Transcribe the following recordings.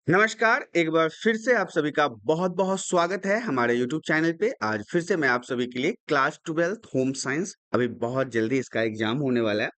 नमस्कार, एक बार फिर से आप सभी का बहुत-बहुत स्वागत है हमारे यूट्यूब चैनल पे। आज फिर से मैं आप सभी के लिए क्लास 12th होम साइंस अभी बहुत जल्दी इसका एग्ज़ाम होने वाला है।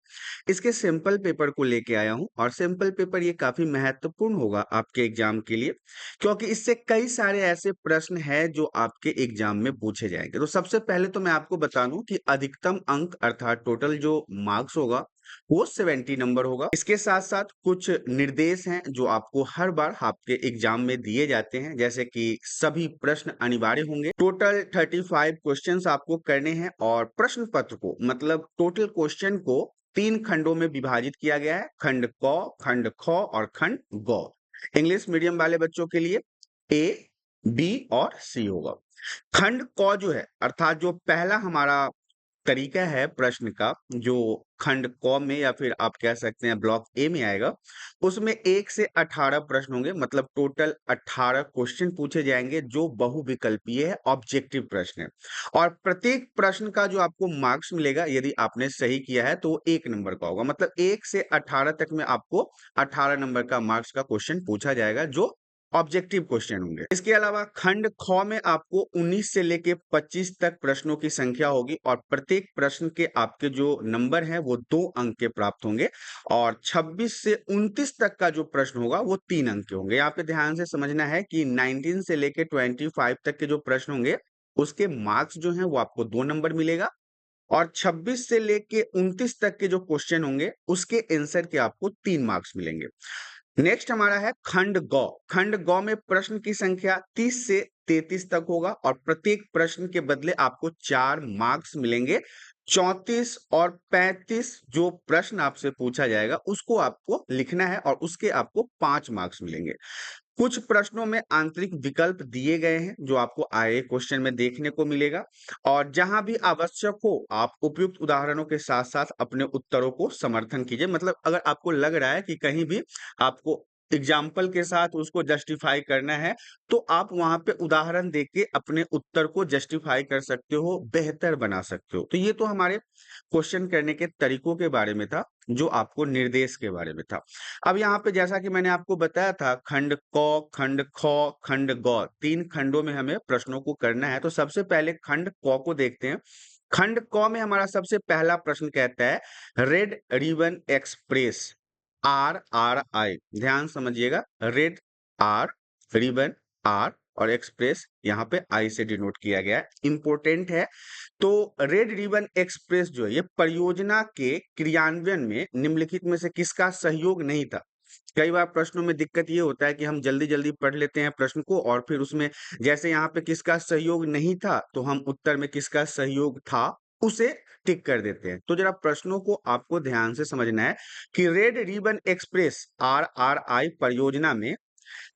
इसके सैंपल पेपर को लेके आया हूँ और सैंपल पेपर ये काफ़ी महत्वपूर्ण होगा आपके एग्ज़ाम के लिए, क्योंकि इससे कई सारे ऐसे प्रश्न हैं जो आपके एग्ज़ाम में पूछे जाएँगे। तो सबसे पहले तो मैं आपको बता दूँ कि अधिकतम अंक अर्थात टोटल जो मार्क्स होगा वो 70 नंबर होगा। इसके साथ-साथ कुछ निर्देश हैं जो आपको हर बार आपके एग्ज़ाम में दिए जाते हैं, जैसे कि सभी प्रश्न अनिवार्य होंगे। टोटल 35 क्वेश्चन्स आपको करने हैं और प्रश्न पत्र को मतलब टोटल क्वेश्चन को 3 खंडों में विभाजित किया गया है, खंड क, खंड ख और खंड ग। इंग्लिश मीडियम वाले बच्चों के लिए ए, बी और सी होगा। खंड क जो है अर्थात जो पहला हमारा तरीका है प्रश्न का, जो खंड क में या फिर आप कह सकते हैं ब्लॉक ए में आएगा, उसमें 1 से 18 प्रश्न होंगे, मतलब टोटल 18 क्वेश्चन पूछे जाएँगे जो बहुविकल्पीय है, ऑब्जेक्टिव प्रश्न है। और प्रत्येक प्रश्न का जो आपको मार्क्स मिलेगा यदि आपने सही किया है तो वो 1 नंबर का होगा। मतलब 1 से 18 तक में आपको 18 नंबर का मार्क्स का क्वेश्चन पूछा जाएगा जो ऑब्जेक्टिव क्वेश्चन होंगे। इसके अलावा खंड ख में आपको 19 से लेके 25 तक प्रश्नों की संख्या होगी और प्रत्येक प्रश्न के आपके जो नंबर हैं वो 2 अंक के प्राप्त होंगे और 26 से 29 तक का जो प्रश्न होगा वो 3 अंक के होंगे। यहाँ पे ध्यान से समझना है कि 19 से लेके 25 तक के जो प्रश्न होंगे उसके मार्क्स जो हैं वो आपको 2 नंबर मिलेगा और 26 से लेके 29 तक के जो क्वेश्चन होंगे उसके आंसर के आपको 3 मार्क्स मिलेंगे। नेक्स्ट हमारा है खंड गौ। खंड गौ में प्रश्न की संख्या 30 से 33 तक होगा और प्रत्येक प्रश्न के बदले आपको 4 मार्क्स मिलेंगे। 34 और 35 जो प्रश्न आपसे पूछा जाएगा उसको आपको लिखना है और उसके आपको 5 मार्क्स मिलेंगे। कुछ प्रश्नों में आंतरिक विकल्प दिए गए हैं जो आपको आए क्वेश्चन में देखने को मिलेगा और जहां भी आवश्यक हो आप उपयुक्त उदाहरणों के साथ साथ अपने उत्तरों को समर्थन कीजिए। मतलब अगर आपको लग रहा है कि कहीं भी आपको एग्जाम्पल के साथ उसको जस्टिफाई करना है तो आप वहां पे उदाहरण देके अपने उत्तर को जस्टिफाई कर सकते हो, बेहतर बना सकते हो। तो ये तो हमारे क्वेश्चन करने के तरीकों के बारे में था, जो आपको निर्देश के बारे में था। अब यहाँ पे जैसा कि मैंने आपको बताया था खंड क, खंड ख, खंड ग 3 खंडों में हमें प्रश्नों को करना है। तो सबसे पहले खंड क को देखते हैं। खंड क में हमारा सबसे पहला प्रश्न कहता है रेड रिबन एक्सप्रेस RRI। ध्यान समझिएगा, रेड R, रिबन R और एक्सप्रेस यहाँ पे I से डिनोट किया गया है, इंपॉर्टेंट है। तो रेड रिबन एक्सप्रेस जो है ये परियोजना के क्रियान्वयन में निम्नलिखित में से किसका सहयोग नहीं था। कई बार प्रश्नों में दिक्कत ये होता है कि हम जल्दी-जल्दी पढ़ लेते हैं प्रश्न को और फिर उसमें जैसे यहाँ पे किसका सहयोग नहीं था, तो हम उत्तर में किसका सहयोग था, उसे टिक कर देते हैं। तो जरा प्रश्नों को आपको ध्यान से समझना है कि रेड रिबन एक्सप्रेस RRI परियोजना में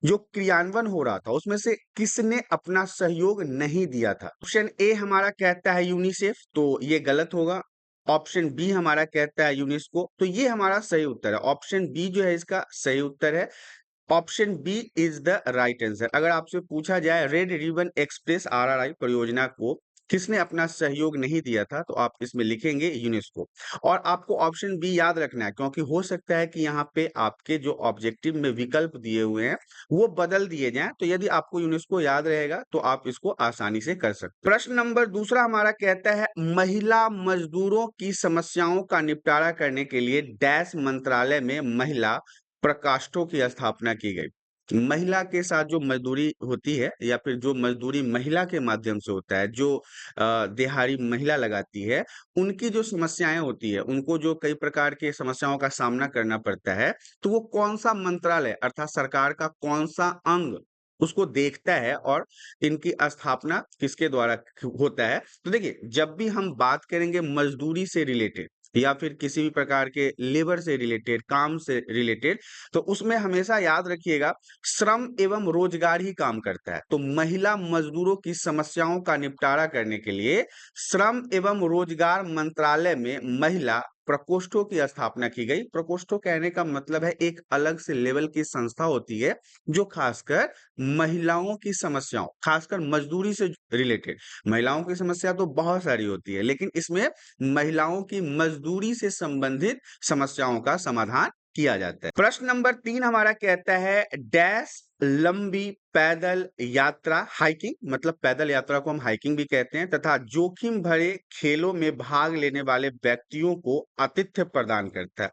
जो क्रियान्वयन हो रहा था उसमें से किसने अपना सहयोग नहीं दिया था। ऑप्शन ए हमारा कहता है यूनिसेफ, तो ये गलत होगा। ऑप्शन बी हमारा कहता है यूनेस्को, तो ये हमारा सही उत्तर है। ऑप्शन बी जो है इसका सही उत्तर है। Option B is the right answer. अगर आपसे पूछा जाए रेड रिबन एक्सप्रेस RRI परियोजना को किसने अपना सहयोग नहीं दिया था, तो आप इसमें लिखेंगे यूनेस्को। और आपको ऑप्शन बी याद रखना है क्योंकि हो सकता है कि यहाँ पे आपके जो ऑब्जेक्टिव में विकल्प दिए हुए हैं वो बदल दिए जाएं। तो यदि आपको यूनेस्को याद रहेगा तो आप इसको आसानी से कर सकते हैं। प्रश्न नंबर दूसरा हमारा कहता है महिला मजदूरों की समस्याओं का निपटारा करने के लिए डैश मंत्रालय में महिला प्रकोष्ठों की स्थापना की गई। महिला के साथ जो मजदूरी होती है या फिर जो मजदूरी महिला के माध्यम से होता है, जो दिहाड़ी महिला लगाती है, उनकी जो समस्याएँ होती है, उनको जो कई प्रकार के समस्याओं का सामना करना पड़ता है, तो वो कौन-सा मंत्रालय अर्थात सरकार का कौन-सा अंग उसको देखता है और इनकी स्थापना किसके द्वारा होता है। तो देखिए, जब भी हम बात करेंगे मजदूरी से रिलेटेड या फिर किसी भी प्रकार के लेबर से रिलेटेड, काम से रिलेटेड, तो उसमें हमेशा याद रखिएगा श्रम एवं रोजगार ही काम करता है। तो महिला मजदूरों की समस्याओं का निपटारा करने के लिए श्रम एवं रोजगार मंत्रालय में महिला प्रकोष्ठों की स्थापना की गई। प्रकोष्ठों कहने का मतलब है एक अलग से लेवल की संस्था होती है जो खासकर महिलाओं की समस्याओं, खासकर मजदूरी से रिलेटेड, महिलाओं की समस्या तो बहुत सारी होती है लेकिन इसमें महिलाओं की मजदूरी से संबंधित समस्याओं का समाधान किया जाता है। प्रश्न नंबर 3 हमारा कहता है डैश लंबी पैदल यात्रा हाइकिंग मतलब पैदल यात्रा को हम हाइकिंग भी कहते हैं तथा जोखिम भरे खेलों में भाग लेने वाले व्यक्तियों को आतिथ्य प्रदान करता है।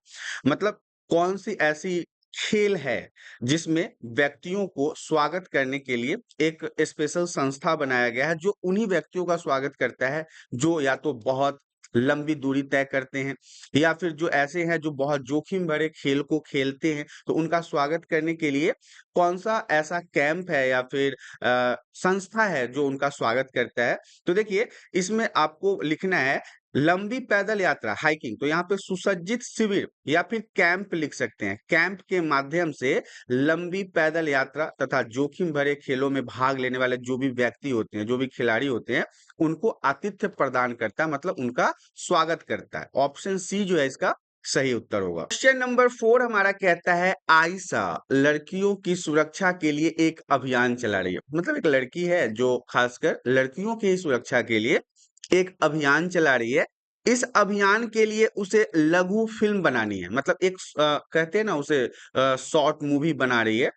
मतलब कौन सी ऐसी खेल है जिसमें व्यक्तियों को स्वागत करने के लिए एक स्पेशल संस्था बनाया गया है जो उन्हीं व्यक्तियों का स्वागत करता है जो या तो बहुत लंबी दूरी तय करते हैं या फिर जो ऐसे हैं जो बहुत जोखिम भरे खेल को खेलते हैं, तो उनका स्वागत करने के लिए कौन-सा ऐसा कैंप है या फिर संस्था है जो उनका स्वागत करता है। तो देखिए, इसमें आपको लिखना है लंबी पैदल यात्रा हाइकिंग, तो यहाँ पे सुसज्जित शिविर या फिर कैंप लिख सकते हैं। कैंप के माध्यम से लंबी पैदल यात्रा तथा जोखिम भरे खेलों में भाग लेने वाले जो भी व्यक्ति होते हैं, जो भी खिलाड़ी होते हैं, उनको आतिथ्य प्रदान करता है मतलब उनका स्वागत करता है। ऑप्शन सी जो है इसका सही उत्तर होगा। क्वेश्चन नंबर 4 हमारा कहता है आयशा लड़कियों की सुरक्षा के लिए एक अभियान चला रही है। मतलब एक लड़की है जो खासकर लड़कियों की सुरक्षा के लिए एक अभियान चला रही है। इस अभियान के लिए उसे लघु फ़िल्म बनानी है। मतलब एक कहते हैं ना उसे शॉर्ट मूवी बना रही है।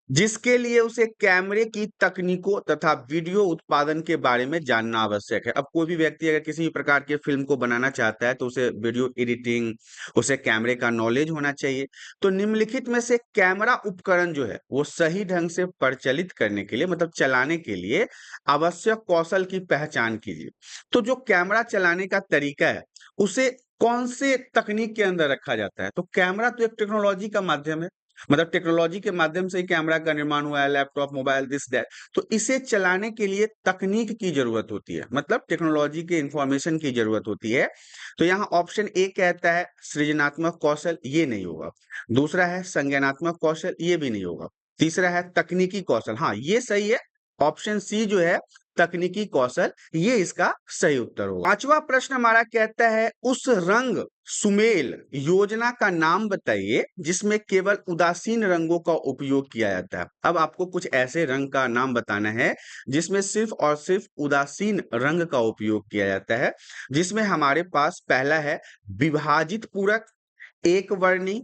जिसके लिए उसे कैमरे की तकनीकों तथा वीडियो उत्पादन के बारे में जानना आवश्यक है। अब कोई भी व्यक्ति अगर किसी भी प्रकार के फ़िल्म को बनाना चाहता है तो उसे वीडियो एडिटिंग, उसे कैमरे का नॉलेज होना चाहिए। तो निम्नलिखित में से कैमरा उपकरण जो है वो सही ढंग से प्रचलित करने के लिए मतलब चलाने के लिए आवश्यक कौशल की पहचान कीजिए। तो जो कैमरा चलाने का तरीका है उसे कौन से तकनीक के अंदर रखा जाता है? तो कैमरा तो एक टेक्नोलॉजी का माध्यम है। मतलब टेक्नोलॉजी के माध्यम से ही कैमरा का निर्माण हुआ है, लैपटॉप, मोबाइल दिस दैट। तो इसे चलाने के लिए तकनीक की ज़रूरत होती है, मतलब टेक्नोलॉजी के इन्फॉर्मेशन की ज़रूरत होती है। तो यहाँ ऑप्शन ए कहता है सृजनात्मक कौशल, ये नहीं होगा। दूसरा है संज्ञानात्मक कौशल, ये भी नहीं होगा। तीसरा है तकनीकी कौशल, हाँ, ये सही है। ऑप्शन सी जो है तकनीकी कौशल, ये इसका सही उत्तर होगा। 5वां प्रश्न हमारा कहता है उस रंग सुमेल योजना का नाम बताइए जिसमें केवल उदासीन रंगों का उपयोग किया जाता है। अब आपको कुछ ऐसे रंग का नाम बताना है जिसमें सिर्फ और सिर्फ उदासीन रंग का उपयोग किया जाता है, जिसमें हमारे पास पहला है विभाजित पूरक, एक वर्णी,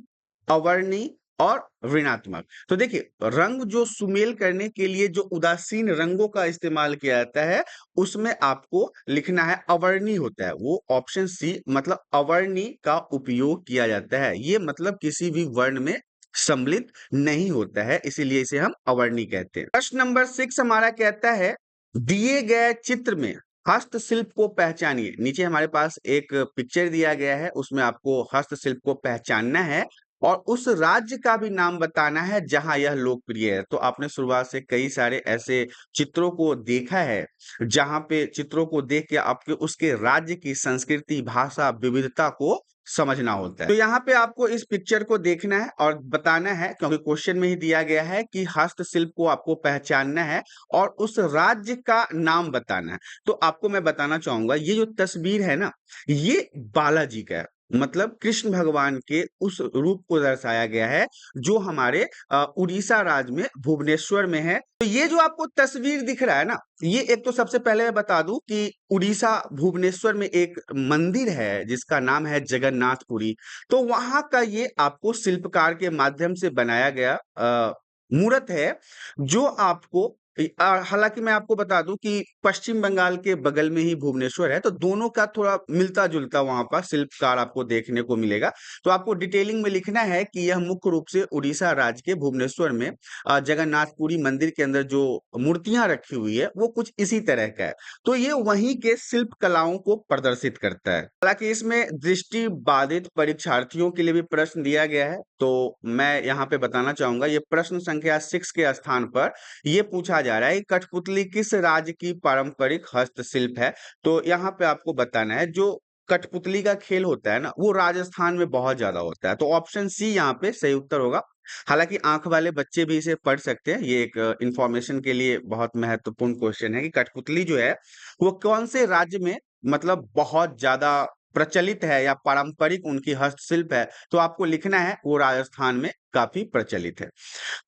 अवर्णी और ऋणात्मक। तो देखिए रंग जो सुमेल करने के लिए जो उदासीन रंगों का इस्तेमाल किया जाता है उसमें आपको लिखना है अवर्णी होता है। वो ऑप्शन सी मतलब अवर्णी का उपयोग किया जाता है। ये मतलब किसी भी वर्ण में सम्मिलित नहीं होता है, इसीलिए इसे हम अवर्णी कहते हैं। प्रश्न नंबर 6 हमारा कहता है दिए गए चित्र में हस्तशिल्प को पहचानिए। नीचे हमारे पास एक पिक्चर दिया गया है, उसमें आपको हस्तशिल्प को पहचानना है और उस राज्य का भी नाम बताना है जहां यह लोकप्रिय है। तो आपने शुरुआत से कई सारे ऐसे चित्रों को देखा है, जहां पे चित्रों को देख के आपके उसके राज्य की संस्कृति, भाषा, विविधता को समझना होता है। तो यहाँ पे आपको इस पिक्चर को देखना है और बताना है क्योंकि क्वेश्चन में ही दिया गया है कि हस्तशिल्प को आपको पहचानना है और उस राज्य का नाम बताना है। तो आपको मैं बताना चाहूंगा ये जो तस्वीर है ना, ये बालाजी का है। मतलब कृष्ण भगवान के उस रूप को दर्शाया गया है जो हमारे उड़ीसा राज्य में भुवनेश्वर में है। तो ये जो आपको तस्वीर दिख रहा है ना, ये एक तो सबसे पहले मैं बता दूं कि उड़ीसा भुवनेश्वर में एक मंदिर है जिसका नाम है जगन्नाथपुरी। तो वहां का ये आपको शिल्पकार के माध्यम से बनाया गया मूर्त है जो आपको हालांकि मैं आपको बता दूं कि पश्चिम बंगाल के बगल में ही भुवनेश्वर है, तो दोनों का थोड़ा मिलता-जुलता वहां पर शिल्पकार आपको देखने को मिलेगा। तो आपको डिटेलिंग में लिखना है कि यह मुख्य रूप से उड़ीसा राज्य के भुवनेश्वर में जगन्नाथपुरी मंदिर के अंदर जो मूर्तियां रखी हुई है वो कुछ इसी तरह का है। तो ये वहीं के शिल्प कलाओं को प्रदर्शित करता है। हालांकि इसमें दृष्टि बाधित परीक्षार्थियों के लिए भी प्रश्न दिया गया है, तो मैं यहाँ पे बताना चाहूंगा ये प्रश्न संख्या 6 के स्थान पर ये पूछा जा रहा है कि कठपुतली किस राज्य की पारंपरिक हस्तशिल्प है। तो यहाँ पे आपको बताना है जो कठपुतली का खेल होता है ना वो राजस्थान में बहुत ज्यादा होता है। तो ऑप्शन सी यहाँ पे सही उत्तर होगा। हालांकि आंख वाले बच्चे भी इसे पढ़ सकते हैं, ये एक इंफॉर्मेशन के लिए बहुत महत्वपूर्ण क्वेश्चन है कि कठपुतली जो है वो कौन से राज्य में मतलब बहुत ज्यादा प्रचलित है या पारंपरिक उनकी हस्तशिल्प है। तो आपको लिखना है वो राजस्थान में काफी प्रचलित है।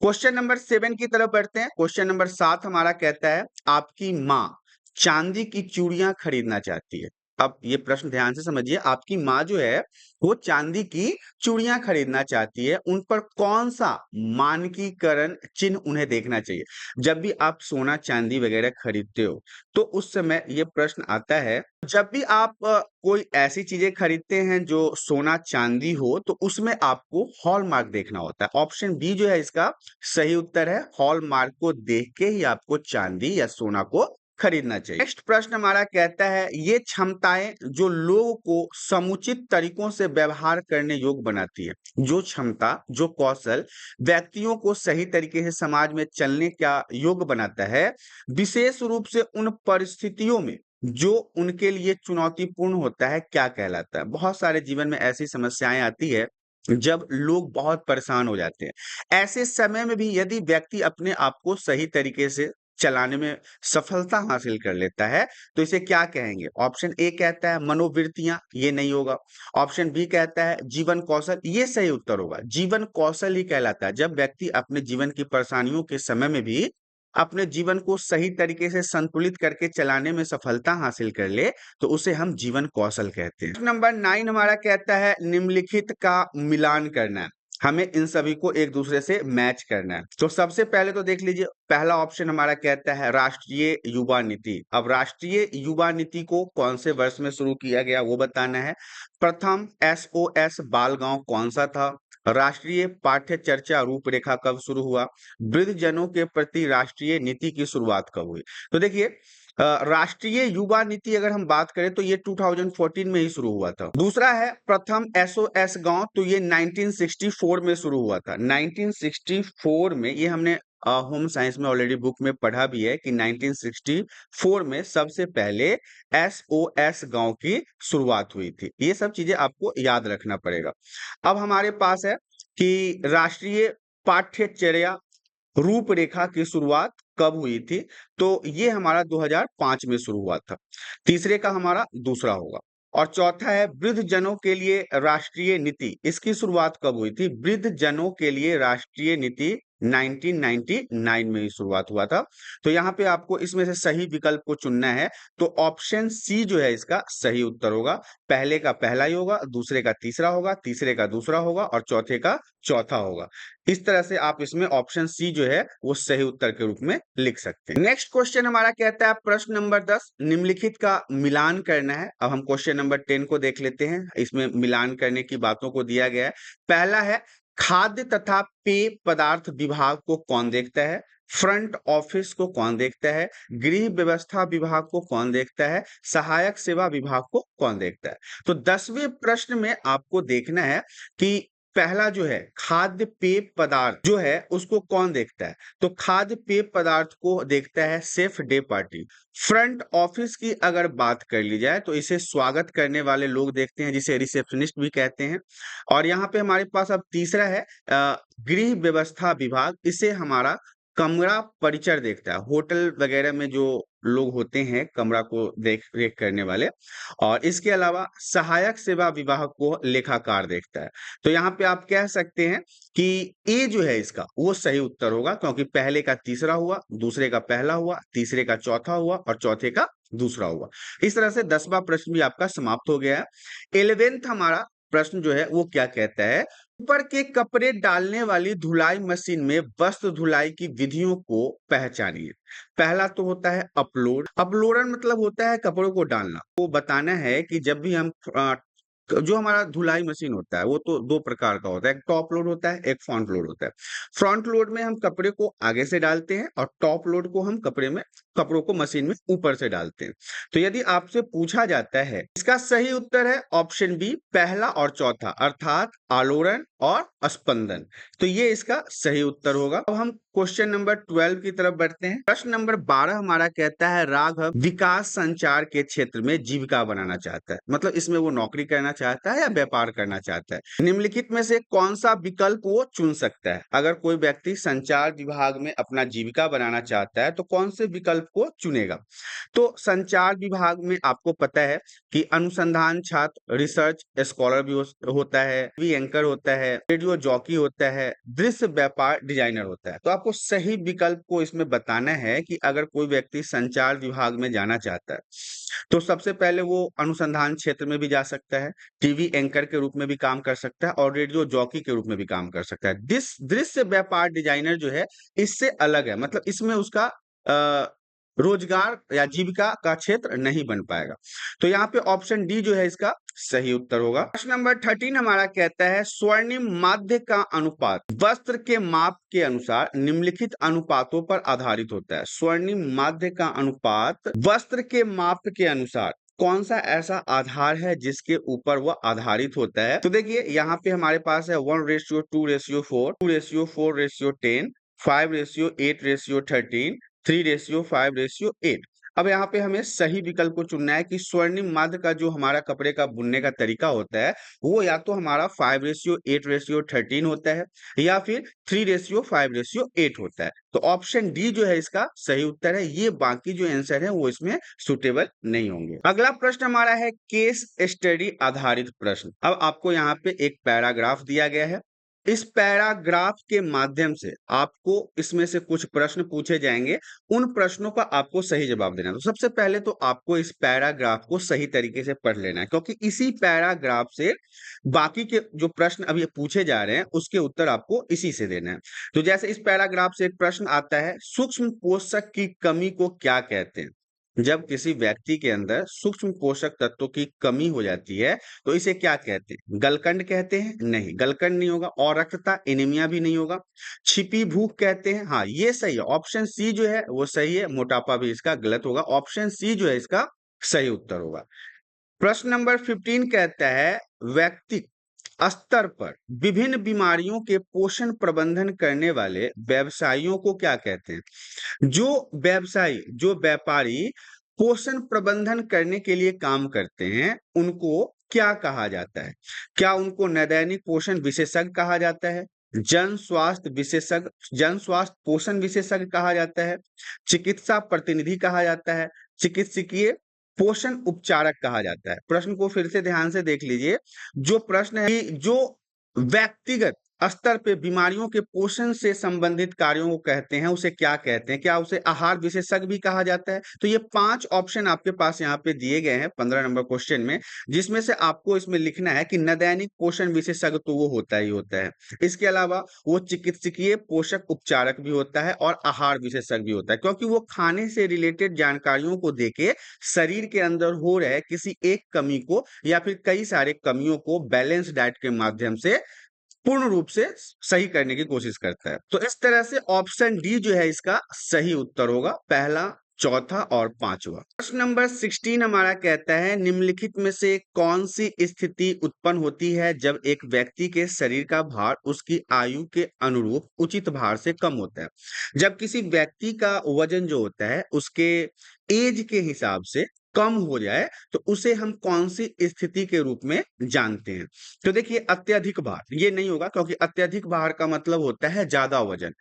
क्वेश्चन नंबर 7 की तरफ बढ़ते हैं। क्वेश्चन नंबर 7 हमारा कहता है आपकी माँ चांदी की चूड़ियां खरीदना चाहती है। अब ये प्रश्न ध्यान से समझिए, आपकी माँ जो है वो चांदी की चूड़ियां खरीदना चाहती है, उन पर कौन सा मानकीकरण चिन्ह उन्हें देखना चाहिए। जब भी आप सोना चांदी वगैरह खरीदते हो तो उस समय ये प्रश्न आता है। जब भी आप कोई ऐसी चीजें खरीदते हैं जो सोना चांदी हो तो उसमें आपको हॉलमार्क देखना होता है। ऑप्शन बी जो है इसका सही उत्तर है। हॉलमार्क को देख के ही आपको चांदी या सोना को खरीदना चाहिए। नेक्स्ट प्रश्न हमारा कहता है, ये क्षमताएं जो लोगों को समुचित तरीकों से व्यवहार करने योग्य बनाती है। जो क्षमता, जो कौशल व्यक्तियों को सही तरीके से समाज में चलने का योग्य बनाता है, विशेष रूप से उन परिस्थितियों में जो उनके लिए चुनौतीपूर्ण होता है, क्या कहलाता है। बहुत सारे जीवन में ऐसी समस्याएं आती है जब लोग बहुत परेशान हो जाते हैं। ऐसे समय में भी यदि व्यक्ति अपने आप को सही तरीके से चलाने में सफलता हासिल कर लेता है तो इसे क्या कहेंगे। ऑप्शन ए कहता है मनोवृत्तियां, ये नहीं होगा। ऑप्शन बी कहता है जीवन कौशल, ये सही उत्तर होगा। जीवन कौशल ही कहलाता है जब व्यक्ति अपने जीवन की परेशानियों के समय में भी अपने जीवन को सही तरीके से संतुलित करके चलाने में सफलता हासिल कर ले तो उसे हम जीवन कौशल कहते हैं। नंबर 9 हमारा कहता है निम्नलिखित का मिलान करना है। हमें इन सभी को एक दूसरे से मैच करना है। तो सबसे पहले तो देख लीजिए, पहला ऑप्शन हमारा कहता है राष्ट्रीय युवा नीति। अब राष्ट्रीय युवा नीति को कौन से वर्ष में शुरू किया गया वो बताना है। प्रथम एसओएस बाल गांव कौन सा था। राष्ट्रीय पाठ्य चर्चा रूपरेखा कब शुरू हुआ। वृद्धजनों के प्रति राष्ट्रीय नीति की शुरुआत कब हुई। तो देखिए राष्ट्रीय युवा नीति अगर हम बात करें तो ये 2014 में ही शुरू हुआ था। दूसरा है प्रथम एसओएस गांव, तो ये 1964 में शुरू हुआ था। 1964 में, ये हमने होम साइंस में ऑलरेडी बुक में पढ़ा भी है कि 1964 में सबसे पहले एसओएस गांव की शुरुआत हुई थी। ये सब चीजें आपको याद रखना पड़ेगा। अब हमारे पास है कि राष्ट्रीय पाठ्यचर्या रूपरेखा की शुरुआत कब हुई थी। तो ये हमारा 2005 में शुरू हुआ था। तीसरे का हमारा दूसरा होगा। और चौथा है वृद्ध जनों के लिए राष्ट्रीय नीति, इसकी शुरुआत कब हुई थी। वृद्ध जनों के लिए राष्ट्रीय नीति 1999 में ही शुरुआत हुआ था। तो यहाँ पे आपको इसमें से सही विकल्प को चुनना है। तो ऑप्शन सी जो है इसका सही उत्तर होगा। पहले का पहला ही होगा, दूसरे का तीसरा होगा, तीसरे का दूसरा होगा और चौथे का चौथा होगा। इस तरह से आप इसमें ऑप्शन सी जो है वो सही उत्तर के रूप में लिख सकते हैं। नेक्स्ट क्वेश्चन हमारा कहता है प्रश्न नंबर 10, निम्नलिखित का मिलान करना है। अब हम क्वेश्चन नंबर 10 को देख लेते हैं। इसमें मिलान करने की बातों को दिया गया है। पहला है खाद्य तथा पेय पदार्थ विभाग को कौन देखता है। फ्रंट ऑफिस को कौन देखता है। गृह व्यवस्था विभाग को कौन देखता है। सहायक सेवा विभाग को कौन देखता है। तो 10वें प्रश्न में आपको देखना है कि पहला जो है खाद्य पेय पदार्थ जो है उसको कौन देखता है। तो खाद्य पेय पदार्थ को देखता है safe day party. Front office की अगर बात कर ली जाए तो इसे स्वागत करने वाले लोग देखते हैं, जिसे रिसेप्शनिस्ट भी कहते हैं। और यहाँ पे हमारे पास अब तीसरा है गृह व्यवस्था विभाग। इसे हमारा कमरा परिचर देखता है। होटल वगैरह में जो लोग होते हैं कमरा को देख रेख करने वाले। और इसके अलावा सहायक सेवा विभाग को लेखाकार देखता है। तो यहाँ पे आप कह सकते हैं कि ए जो है इसका वो सही उत्तर होगा, क्योंकि पहले का तीसरा हुआ, दूसरे का पहला हुआ, तीसरे का चौथा हुआ और चौथे का दूसरा हुआ। इस तरह से 10वां प्रश्न भी आपका समाप्त हो गया है। 11th हमारा प्रश्न जो है वो क्या कहता है, ऊपर के कपड़े डालने वाली धुलाई मशीन में वस्त्र धुलाई की विधियों को पहचानिए। पहला तो होता है अपलोड। अपलोडर मतलब होता है कपड़ों को डालना। वो बताना है कि जब भी हम जो हमारा धुलाई मशीन होता है वो तो दो प्रकार का होता है, एक टॉप लोड होता है, एक फ्रंट लोड होता है। फ्रंट लोड में हम कपड़े को आगे से डालते हैं और टॉप लोड को हम कपड़ों को मशीन में ऊपर से डालते हैं। तो यदि आपसे पूछा जाता है, इसका सही उत्तर है ऑप्शन बी, पहला और चौथा, अर्थात आलोड़न और स्पंदन। तो ये इसका सही उत्तर होगा। अब हम क्वेश्चन नंबर 12 की तरफ बढ़ते हैं। प्रश्न नंबर 12 हमारा कहता है राघव विकास संचार के क्षेत्र में जीविका बनाना चाहता है, मतलब इसमें वो नौकरी करना चाहता है या व्यापार करना चाहता है। निम्नलिखित में से कौन सा विकल्प वो चुन सकता है? अगर कोई व्यक्ति संचार विभाग में अपना जीविका बनाना चाहता है तो कौन से विकल्प को चुनेगा? तो संचार विभाग में आपको पता है कि अनुसंधान छात्र, रिसर्च स्कॉलर भी होता है, टीवी एंकर होता है, रेडियो जॉकी होता है, दृश्य व्यापार डिजाइनर होता है। तो आपको सही विकल्प को इसमें बताना है कि अगर कोई व्यक्ति संचार विभाग में जाना चाहता है तो सबसे पहले वो अनुसंधान क्षेत्र में भी जा सकता है, टीवी एंकर के रूप में भी काम कर सकता है और रेडियो जॉकी के रूप में भी काम कर सकता है। दृश्य व्यापार डिजाइनर जो है इससे अलग है, मतलब इसमें उसका रोजगार या जीविका का क्षेत्र नहीं बन पाएगा। तो यहाँ पे ऑप्शन डी जो है इसका सही उत्तर होगा। प्रश्न नंबर 13 हमारा कहता है स्वर्णिम माध्य का अनुपात वस्त्र के माप के अनुसार निम्नलिखित अनुपातों पर आधारित होता है। स्वर्णिम माध्य का अनुपात वस्त्र के माप के अनुसार कौन सा ऐसा आधार है जिसके ऊपर वह आधारित होता है? तो देखिए यहाँ पे हमारे पास है 1:2:4, 2:4:10, 5:8:13, 3:5:8। अब यहाँ पे हमें सही विकल्प को चुनना है कि स्वर्णिम माध्य का जो हमारा कपड़े का बुनने का तरीका होता है वो या तो हमारा 5:8:13 होता है या फिर 3:5:8 होता है। तो ऑप्शन डी जो है इसका सही उत्तर है। ये बाकी जो आंसर है वो इसमें सुटेबल नहीं होंगे। अगला प्रश्न हमारा है केस स्टडी आधारित प्रश्न। अब आपको यहाँ पे एक पैराग्राफ दिया गया है। इस पैराग्राफ के माध्यम से आपको इसमें से कुछ प्रश्न पूछे जाएंगे, उन प्रश्नों का आपको सही जवाब देना है। तो सबसे पहले तो आपको इस पैराग्राफ को सही तरीके से पढ़ लेना है क्योंकि इसी पैराग्राफ से बाकी के जो प्रश्न अभी पूछे जा रहे हैं उसके उत्तर आपको इसी से देना है। तो जैसे इस पैराग्राफ से एक प्रश्न आता है, सूक्ष्म पोषक की कमी को क्या कहते हैं? जब किसी व्यक्ति के अंदर सूक्ष्म पोषक तत्वों की कमी हो जाती है तो इसे क्या कहते हैं? गलकंड कहते हैं? नहीं, गलकंड नहीं होगा। और रक्तता, एनीमिया भी नहीं होगा। छिपी भूख कहते हैं? हाँ, ये सही है। ऑप्शन सी जो है वो सही है। मोटापा भी इसका गलत होगा। ऑप्शन सी जो है इसका सही उत्तर होगा। प्रश्न नंबर 15 कहता है व्यक्ति स्तर पर विभिन्न बीमारियों के पोषण प्रबंधन करने वाले व्यवसायियों को क्या कहते हैं? जो व्यापारी पोषण प्रबंधन करने के लिए काम करते हैं उनको क्या कहा जाता है? क्या उनको नैदानिक पोषण विशेषज्ञ कहा जाता है, जन स्वास्थ्य पोषण विशेषज्ञ कहा जाता है, चिकित्सा प्रतिनिधि कहा जाता है, चिकित्सकीय पोषण उपचारक कहा जाता है? प्रश्न को फिर से ध्यान से देख लीजिए। जो प्रश्न है कि जो व्यक्तिगत स्तर पे बीमारियों के पोषण से संबंधित कार्यों को कहते हैं उसे क्या कहते हैं? क्या उसे आहार विशेषज्ञ भी कहा जाता है? तो ये 5 ऑप्शन आपके पास यहाँ पे दिए गए हैं 15 नंबर क्वेश्चन में, जिसमें से आपको इसमें लिखना है कि नैदानिक पोषण विशेषज्ञ तो वो होता ही होता है। इसके अलावा वो चिकित्सकीय पोषक उपचारक भी होता है और आहार विशेषज्ञ भी होता है, क्योंकि वो खाने से रिलेटेड जानकारियों को देके शरीर के अंदर हो रहे किसी एक कमी को या फिर कई सारे कमियों को बैलेंस डाइट के माध्यम से पूर्ण रूप से सही करने की कोशिश करता है। तो इस तरह से ऑप्शन डी जो है इसका सही उत्तर होगा, पहला, चौथा और पांचवा। प्रश्न नंबर 16 हमारा कहता है निम्नलिखित में से कौन सी स्थिति उत्पन्न होती है जब एक व्यक्ति के शरीर का भार उसकी आयु के अनुरूप उचित भार से कम होता है? जब किसी व्यक्ति का वजन जो होता है उसके एज के हिसाब से कम हो जाए तो उसे हम कौन सी स्थिति के रूप में जानते हैं? तो देखिए अत्यधिक भार ये नहीं होगा, क्योंकि अत्यधिक भार का मतलब होता है ज्यादा वजन।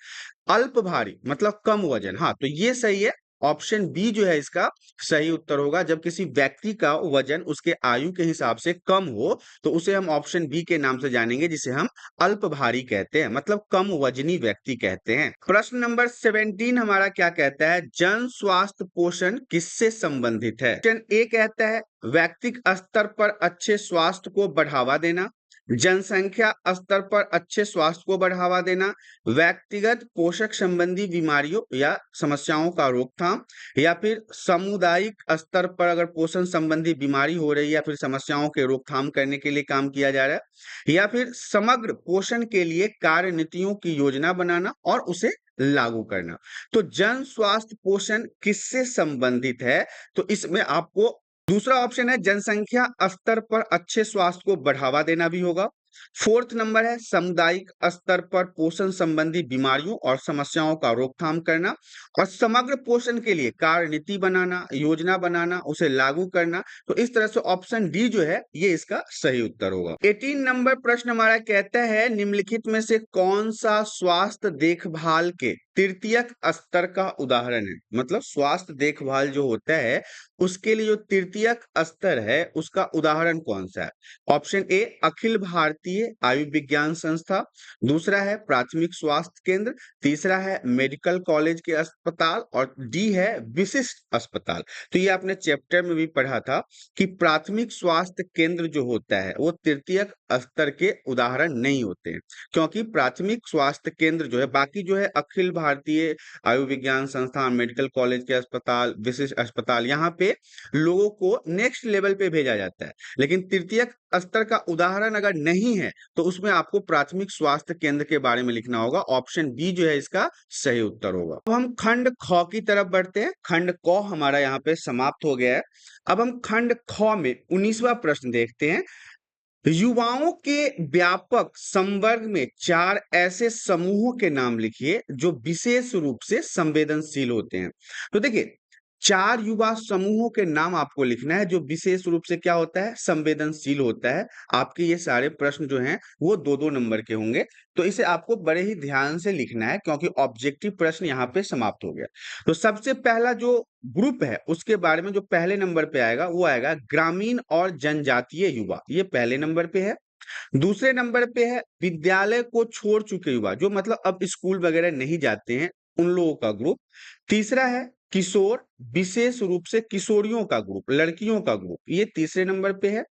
अल्प भारी मतलब कम वजन, हाँ तो ये सही है। ऑप्शन बी जो है इसका सही उत्तर होगा। जब किसी व्यक्ति का वजन उसके आयु के हिसाब से कम हो तो उसे हम ऑप्शन बी के नाम से जानेंगे, जिसे हम अल्प भारी कहते हैं, मतलब कम वजनी व्यक्ति कहते हैं। प्रश्न नंबर 17 हमारा क्या कहता है? जन स्वास्थ्य पोषण किससे संबंधित है? ऑप्शन ए कहता है व्यक्तिगत स्तर पर अच्छे स्वास्थ्य को बढ़ावा देना, जनसंख्या स्तर पर अच्छे स्वास्थ्य को बढ़ावा देना, व्यक्तिगत पोषक संबंधी बीमारियों या समस्याओं का रोकथाम, या फिर सामुदायिक स्तर पर अगर पोषण संबंधी बीमारी हो रही है या फिर समस्याओं के रोकथाम करने के लिए काम किया जा रहा है, या फिर समग्र पोषण के लिए कार्य नीतियों की योजना बनाना और उसे लागू करना। तो जन स्वास्थ्य पोषण किससे संबंधित है? तो इसमें आपको दूसरा ऑप्शन है जनसंख्या स्तर पर अच्छे स्वास्थ्य को बढ़ावा देना भी होगा, फोर्थ नंबर है सामुदायिक स्तर पर पोषण संबंधी बीमारियों और समस्याओं का रोकथाम करना और समग्र पोषण के लिए कार्यनीति बनाना, योजना बनाना, उसे लागू करना। तो इस तरह से ऑप्शन डी जो है ये इसका सही उत्तर होगा। 18 नंबर प्रश्न हमारा कहता है निम्नलिखित में से कौन सा स्वास्थ्य देखभाल के तृतीयक स्तर का उदाहरण है। मतलब स्वास्थ्य देखभाल जो होता है उसके लिए जो तृतीयक स्तर है उसका उदाहरण कौन सा है। ऑप्शन ए अखिल भारतीय आयुर्विज्ञान संस्था, दूसरा है प्राथमिक स्वास्थ्य केंद्र, तीसरा है मेडिकल कॉलेज के अस्पताल और डी है विशिष्ट अस्पताल। तो ये आपने चैप्टर में भी पढ़ा था कि प्राथमिक स्वास्थ्य केंद्र जो होता है वो तृतीयक स्तर के उदाहरण नहीं होते हैं, क्योंकि प्राथमिक स्वास्थ्य केंद्र जो है बाकी जो है अखिल भारतीय आयुर्विज्ञान संस्थान, मेडिकल कॉलेज के अस्पताल, विशिष्ट अस्पताल, यहाँ पे लोगों को नेक्स्ट लेवल पे भेजा जाता है। लेकिन तृतीयक स्तर का उदाहरण अगर नहीं है तो उसमें आपको प्राथमिक स्वास्थ्य केंद्र के बारे में लिखना होगा। ऑप्शन बी जो है इसका सही उत्तर होगा। अब हम खंड ख की तरफ बढ़ते हैं। खंड क हमारा यहाँ पे समाप्त हो गया है। अब हम खंड ख में 19वां प्रश्न देखते हैं। युवाओं के व्यापक संवर्ग में 4 ऐसे समूहों के नाम लिखिए जो विशेष रूप से संवेदनशील होते हैं। तो देखिए 4 युवा समूहों के नाम आपको लिखना है जो विशेष रूप से क्या होता है, संवेदनशील होता है। आपके ये सारे प्रश्न जो हैं वो 2-2 नंबर के होंगे। तो इसे आपको बड़े ही ध्यान से लिखना है क्योंकि ऑब्जेक्टिव प्रश्न यहाँ पे समाप्त हो गया। तो सबसे पहला जो ग्रुप है उसके बारे में जो पहले नंबर पे आएगा वो आएगा ग्रामीण और जनजातीय युवा, ये पहले नंबर पे है। दूसरे नंबर पे है विद्यालय को छोड़ चुके युवा, जो मतलब अब स्कूल वगैरह नहीं जाते हैं, उन लोगों का ग्रुप। तीसरा है किशोर, विशेष रूप से किशोरियों का ग्रुप, लड़कियों का ग्रुप, ये तीसरे नंबर पे है।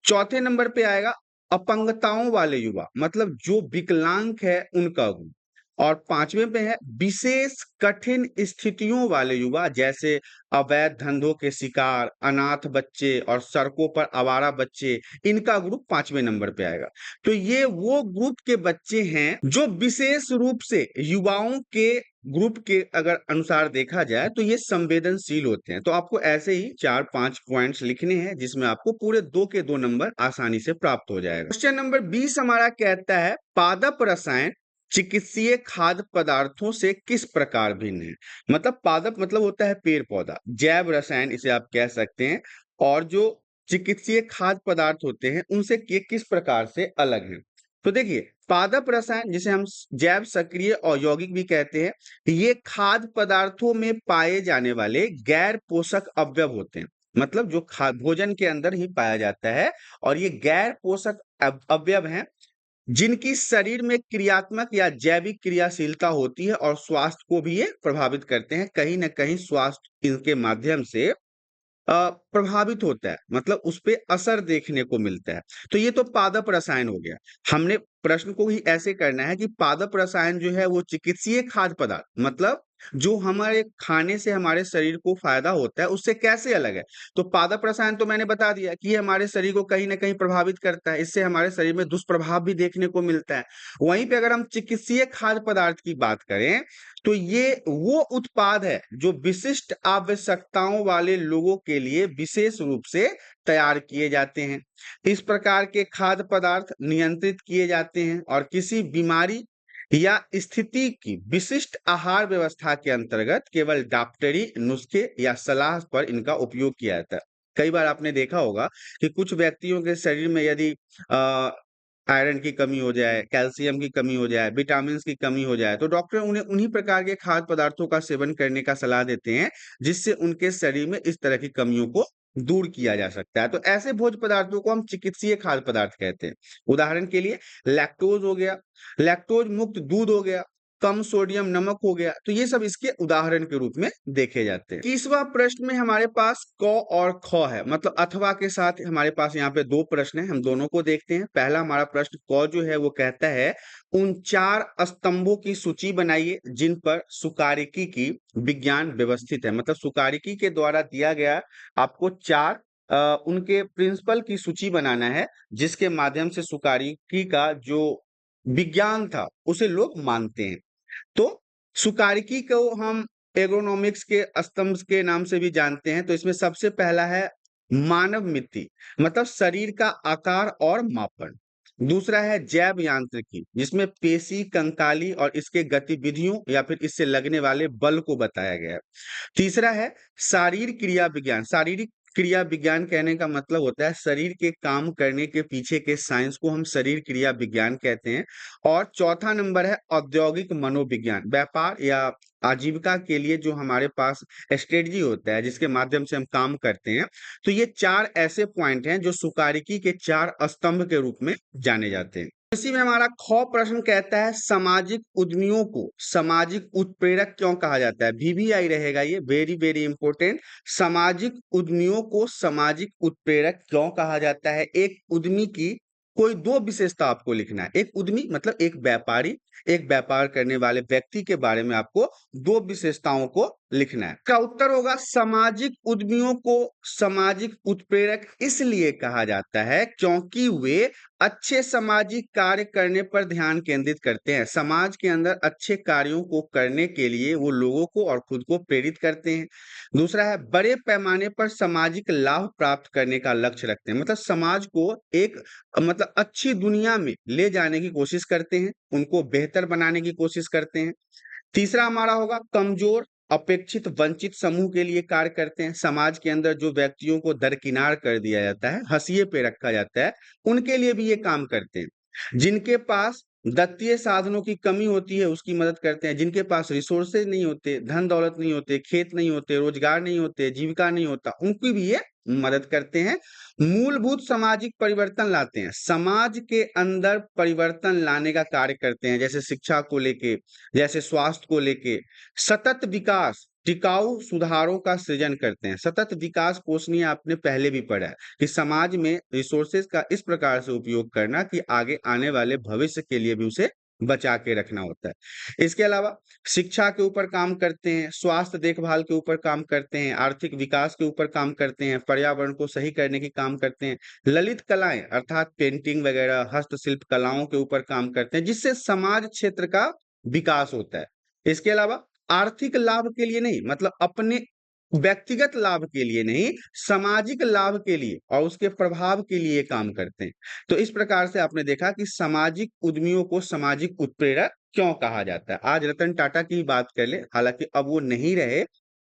चौथे नंबर पे आएगा अपंगताओं वाले युवा, मतलब जो विकलांग है उनका ग्रुप। और पांचवें पे है विशेष कठिन स्थितियों वाले युवा, जैसे अवैध धंधों के शिकार, अनाथ बच्चे और सड़कों पर आवारा बच्चे, इनका ग्रुप पांचवें नंबर पे आएगा। तो ये वो ग्रुप के बच्चे हैं जो विशेष रूप से युवाओं के ग्रुप के अगर अनुसार देखा जाए तो ये संवेदनशील होते हैं। तो आपको ऐसे ही 4-5 पॉइंट्स लिखने हैं जिसमें आपको पूरे 2 के 2 नंबर आसानी से प्राप्त हो जाएगा। क्वेश्चन नंबर 20 हमारा कहता है पादप रसायन चिकित्सीय खाद्य पदार्थों से किस प्रकार भिन्न है। मतलब पादप मतलब होता है पेड़ पौधा, जैव रसायन इसे आप कह सकते हैं, और जो चिकित्सीय खाद्य पदार्थ होते हैं उनसे ये किस प्रकार से अलग है। तो देखिए पादप रसायन जिसे हम जैव सक्रिय और यौगिक भी कहते हैं, ये खाद्य पदार्थों में पाए जाने वाले गैर पोषक अवयव होते हैं। मतलब जो भोजन के अंदर ही पाया जाता है और ये गैर पोषक अवयव हैं जिनकी शरीर में क्रियात्मक या जैविक क्रियाशीलता होती है और स्वास्थ्य को भी ये प्रभावित करते हैं। कहीं ना कहीं स्वास्थ्य इनके माध्यम से प्रभावित होता है, मतलब उस पे असर देखने को मिलता है। तो ये तो पादप रसायन हो गया। हमने प्रश्न को ही ऐसे करना है कि पादप रसायन जो है वो चिकित्सीय खाद्य पदार्थ, मतलब जो हमारे खाने से हमारे शरीर को फायदा होता है उससे कैसे अलग है। तो पादप रसायन तो मैंने बता दिया कि ये हमारे शरीर को कहीं ना कहीं प्रभावित करता है, इससे हमारे शरीर में दुष्प्रभाव भी देखने को मिलता है। वहीं पे अगर हम चिकित्सीय खाद्य पदार्थ की बात करें तो ये वो उत्पाद है जो विशिष्ट आवश्यकताओं वाले लोगों के लिए विशेष रूप से तैयार किए जाते हैं। इस प्रकार के खाद्य पदार्थ नियंत्रित किए जाते हैं और किसी बीमारी या स्थिति की विशिष्ट आहार व्यवस्था के अंतर्गत केवल डॉक्टरी नुस्खे या सलाह पर इनका उपयोग किया जाता है। कई बार आपने देखा होगा कि कुछ व्यक्तियों के शरीर में यदि आयरन की कमी हो जाए, कैल्शियम की कमी हो जाए, विटामिन्स की कमी हो जाए, तो डॉक्टर उन्हें उन्हीं प्रकार के खाद्य पदार्थों का सेवन करने का सलाह देते हैं, जिससे उनके शरीर में इस तरह की कमियों को दूर किया जा सकता है। तो ऐसे भोज्य पदार्थों को हम चिकित्सीय खाद्य पदार्थ कहते हैं। उदाहरण के लिए लैक्टोज हो गया, लैक्टोज मुक्त दूध हो गया, कम सोडियम नमक हो गया, तो ये सब इसके उदाहरण के रूप में देखे जाते हैं। 21वां प्रश्न में हमारे पास क और ख है, मतलब अथवा के साथ हमारे पास यहाँ पे 2 प्रश्न हैं, हम दोनों को देखते हैं। पहला हमारा प्रश्न क जो है वो कहता है उन 4 स्तंभों की सूची बनाइए जिन पर सुकारिकी की विज्ञान व्यवस्थित है। मतलब सुकारिकी के द्वारा दिया गया आपको 4 उनके प्रिंसिपल की सूची बनाना है जिसके माध्यम से सुकारिकी का जो विज्ञान था उसे लोग मानते हैं। तो सुकारिकी को हम एग्रोनॉमिक्स के स्तंभ के नाम से भी जानते हैं। तो इसमें सबसे पहला है मानव मिति, मतलब शरीर का आकार और मापन। दूसरा है जैव यांत्रिकी, जिसमें पेशी, कंकाली और इसके गतिविधियों या फिर इससे लगने वाले बल को बताया गया है। तीसरा है शारीर क्रिया विज्ञान। शारीरिक क्रिया विज्ञान कहने का मतलब होता है शरीर के काम करने के पीछे के साइंस को हम शरीर क्रिया विज्ञान कहते हैं। और चौथा नंबर है औद्योगिक मनोविज्ञान। व्यापार या आजीविका के लिए जो हमारे पास स्ट्रेटजी होता है, जिसके माध्यम से हम काम करते हैं। तो ये चार ऐसे पॉइंट हैं जो सुकारिकी के चार स्तंभ के रूप में जाने जाते हैं। इसी में हमारा ख प्रश्न कहता है सामाजिक उद्यमियों को सामाजिक उत्प्रेरक क्यों कहा जाता है। VVI रहेगा ये, वेरी वेरी इंपॉर्टेंट। सामाजिक उद्यमियों को सामाजिक उत्प्रेरक क्यों कहा जाता है। एक उद्यमी की कोई दो विशेषता आपको लिखना है। एक उद्यमी मतलब एक व्यापारी, एक व्यापार करने वाले व्यक्ति के बारे में आपको दो विशेषताओं को लिखना है। का उत्तर होगा सामाजिक उद्यमियों को सामाजिक उत्प्रेरक इसलिए कहा जाता है क्योंकि वे अच्छे सामाजिक कार्य करने पर ध्यान केंद्रित करते हैं। समाज के अंदर अच्छे कार्यों को करने के लिए वो लोगों को और खुद को प्रेरित करते हैं। दूसरा है बड़े पैमाने पर सामाजिक लाभ प्राप्त करने का लक्ष्य रखते हैं। मतलब समाज को एक मतलब अच्छी दुनिया में ले जाने की कोशिश करते हैं, उनको बेहतर बनाने की कोशिश करते हैं। तीसरा हमारा होगा कमजोर, अपेक्षित, वंचित समूह के लिए कार्य करते हैं। समाज के अंदर जो व्यक्तियों को दरकिनार कर दिया जाता है, हाशिए पे रखा जाता है, उनके लिए भी ये काम करते हैं। जिनके पास दत्तीय साधनों की कमी होती है उसकी मदद करते हैं। जिनके पास रिसोर्सेज नहीं होते, धन दौलत नहीं होते, खेत नहीं होते, रोजगार नहीं होते, जीविका नहीं होता, उनकी भी ये मदद करते हैं। मूलभूत सामाजिक परिवर्तन लाते हैं, समाज के अंदर परिवर्तन लाने का कार्य करते हैं। जैसे शिक्षा को लेके, जैसे स्वास्थ्य को लेके। सतत विकास, टिकाऊ सुधारों का सृजन करते हैं। सतत विकास कोषनीय आपने पहले भी पढ़ा है कि समाज में रिसोर्सेज का इस प्रकार से उपयोग करना कि आगे आने वाले भविष्य के लिए भी उसे बचा के रखना होता है। इसके अलावा शिक्षा के ऊपर काम करते हैं, स्वास्थ्य देखभाल के ऊपर काम करते हैं, आर्थिक विकास के ऊपर काम करते हैं, पर्यावरण को सही करने की काम करते हैं। ललित कलाएं अर्थात पेंटिंग वगैरह, हस्तशिल्प कलाओं के ऊपर काम करते हैं, जिससे समाज क्षेत्र का विकास होता है। इसके अलावा आर्थिक लाभ के लिए नहीं, मतलब अपने व्यक्तिगत लाभ के लिए नहीं, सामाजिक लाभ के लिए और उसके प्रभाव के लिए काम करते हैं। तो इस प्रकार से आपने देखा कि सामाजिक उद्यमियों को सामाजिक उत्प्रेरक क्यों कहा जाता है। आज रतन टाटा की बात कर ले, हालांकि अब वो नहीं रहे।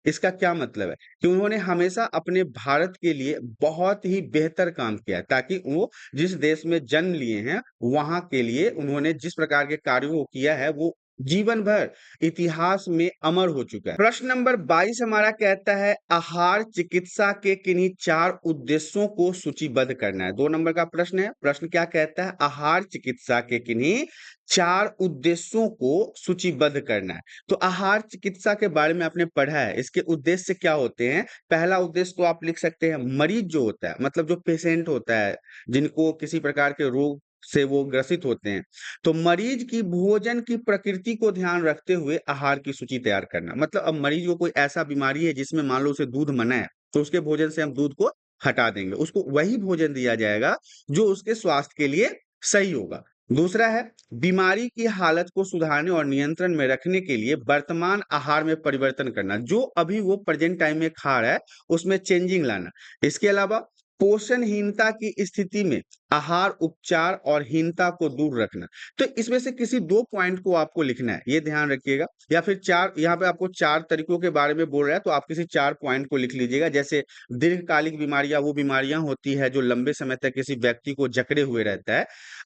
इसका क्या मतलब है कि उन्होंने हमेशा अपने भारत के लिए बहुत ही बेहतर काम किया है, ताकि वो जिस देश में जन्म लिए हैं वहां के लिए उन्होंने जिस प्रकार के कार्यों को किया है वो जीवन भर इतिहास में अमर हो चुका है। प्रश्न नंबर 22 हमारा कहता है आहार चिकित्सा के किन्हीं चार उद्देश्यों को सूचीबद्ध करना है। 2 नंबर का प्रश्न है। प्रश्न क्या कहता है, आहार चिकित्सा के किन्हीं चार उद्देश्यों को सूचीबद्ध करना है। तो आहार चिकित्सा के बारे में आपने पढ़ा है, इसके उद्देश्य क्या होते हैं। पहला उद्देश्य तो आप लिख सकते हैं, मरीज जो होता है, मतलब जो पेशेंट होता है, जिनको किसी प्रकार के रोग से वो ग्रसित होते हैं, तो मरीज की भोजन की प्रकृति को ध्यान रखते हुए आहार की सूची तैयार करना। मतलब अब मरीज को कोई ऐसा बीमारी है जिसमें मान लो उसे दूध मना है, तो उसके भोजन से हम दूध को हटा देंगे, उसको वही भोजन दिया जाएगा जो उसके स्वास्थ्य के लिए सही होगा। दूसरा है बीमारी की हालत को सुधारने और नियंत्रण में रखने के लिए वर्तमान आहार में परिवर्तन करना, जो अभी वो प्रेजेंट टाइम में खा रहा है उसमें चेंजिंग लाना। इसके अलावा पोषणहीनता की स्थिति में आहार उपचार और हीनता को दूर रखना। तो इसमें से किसी दो पॉइंट को आपको लिखना है, ये ध्यान रखिएगा। या फिर चार, यहाँ पे आपको चार तरीकों के बारे में बोल रहा है तो आप किसी चार पॉइंट को लिख लीजिएगा। जैसे दीर्घकालिक बीमारियां वो बीमारियां होती है जो लंबे समय तक किसी व्यक्ति को जकड़े हुए रहता है।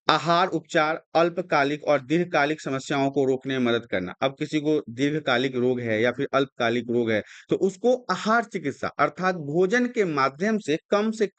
आहार उपचार अल्पकालिक और दीर्घकालिक समस्याओं को रोकने में मदद करना। अब किसी को दीर्घकालिक रोग है या फिर अल्पकालिक रोग है तो उसको आहार चिकित्सा अर्थात भोजन के माध्यम से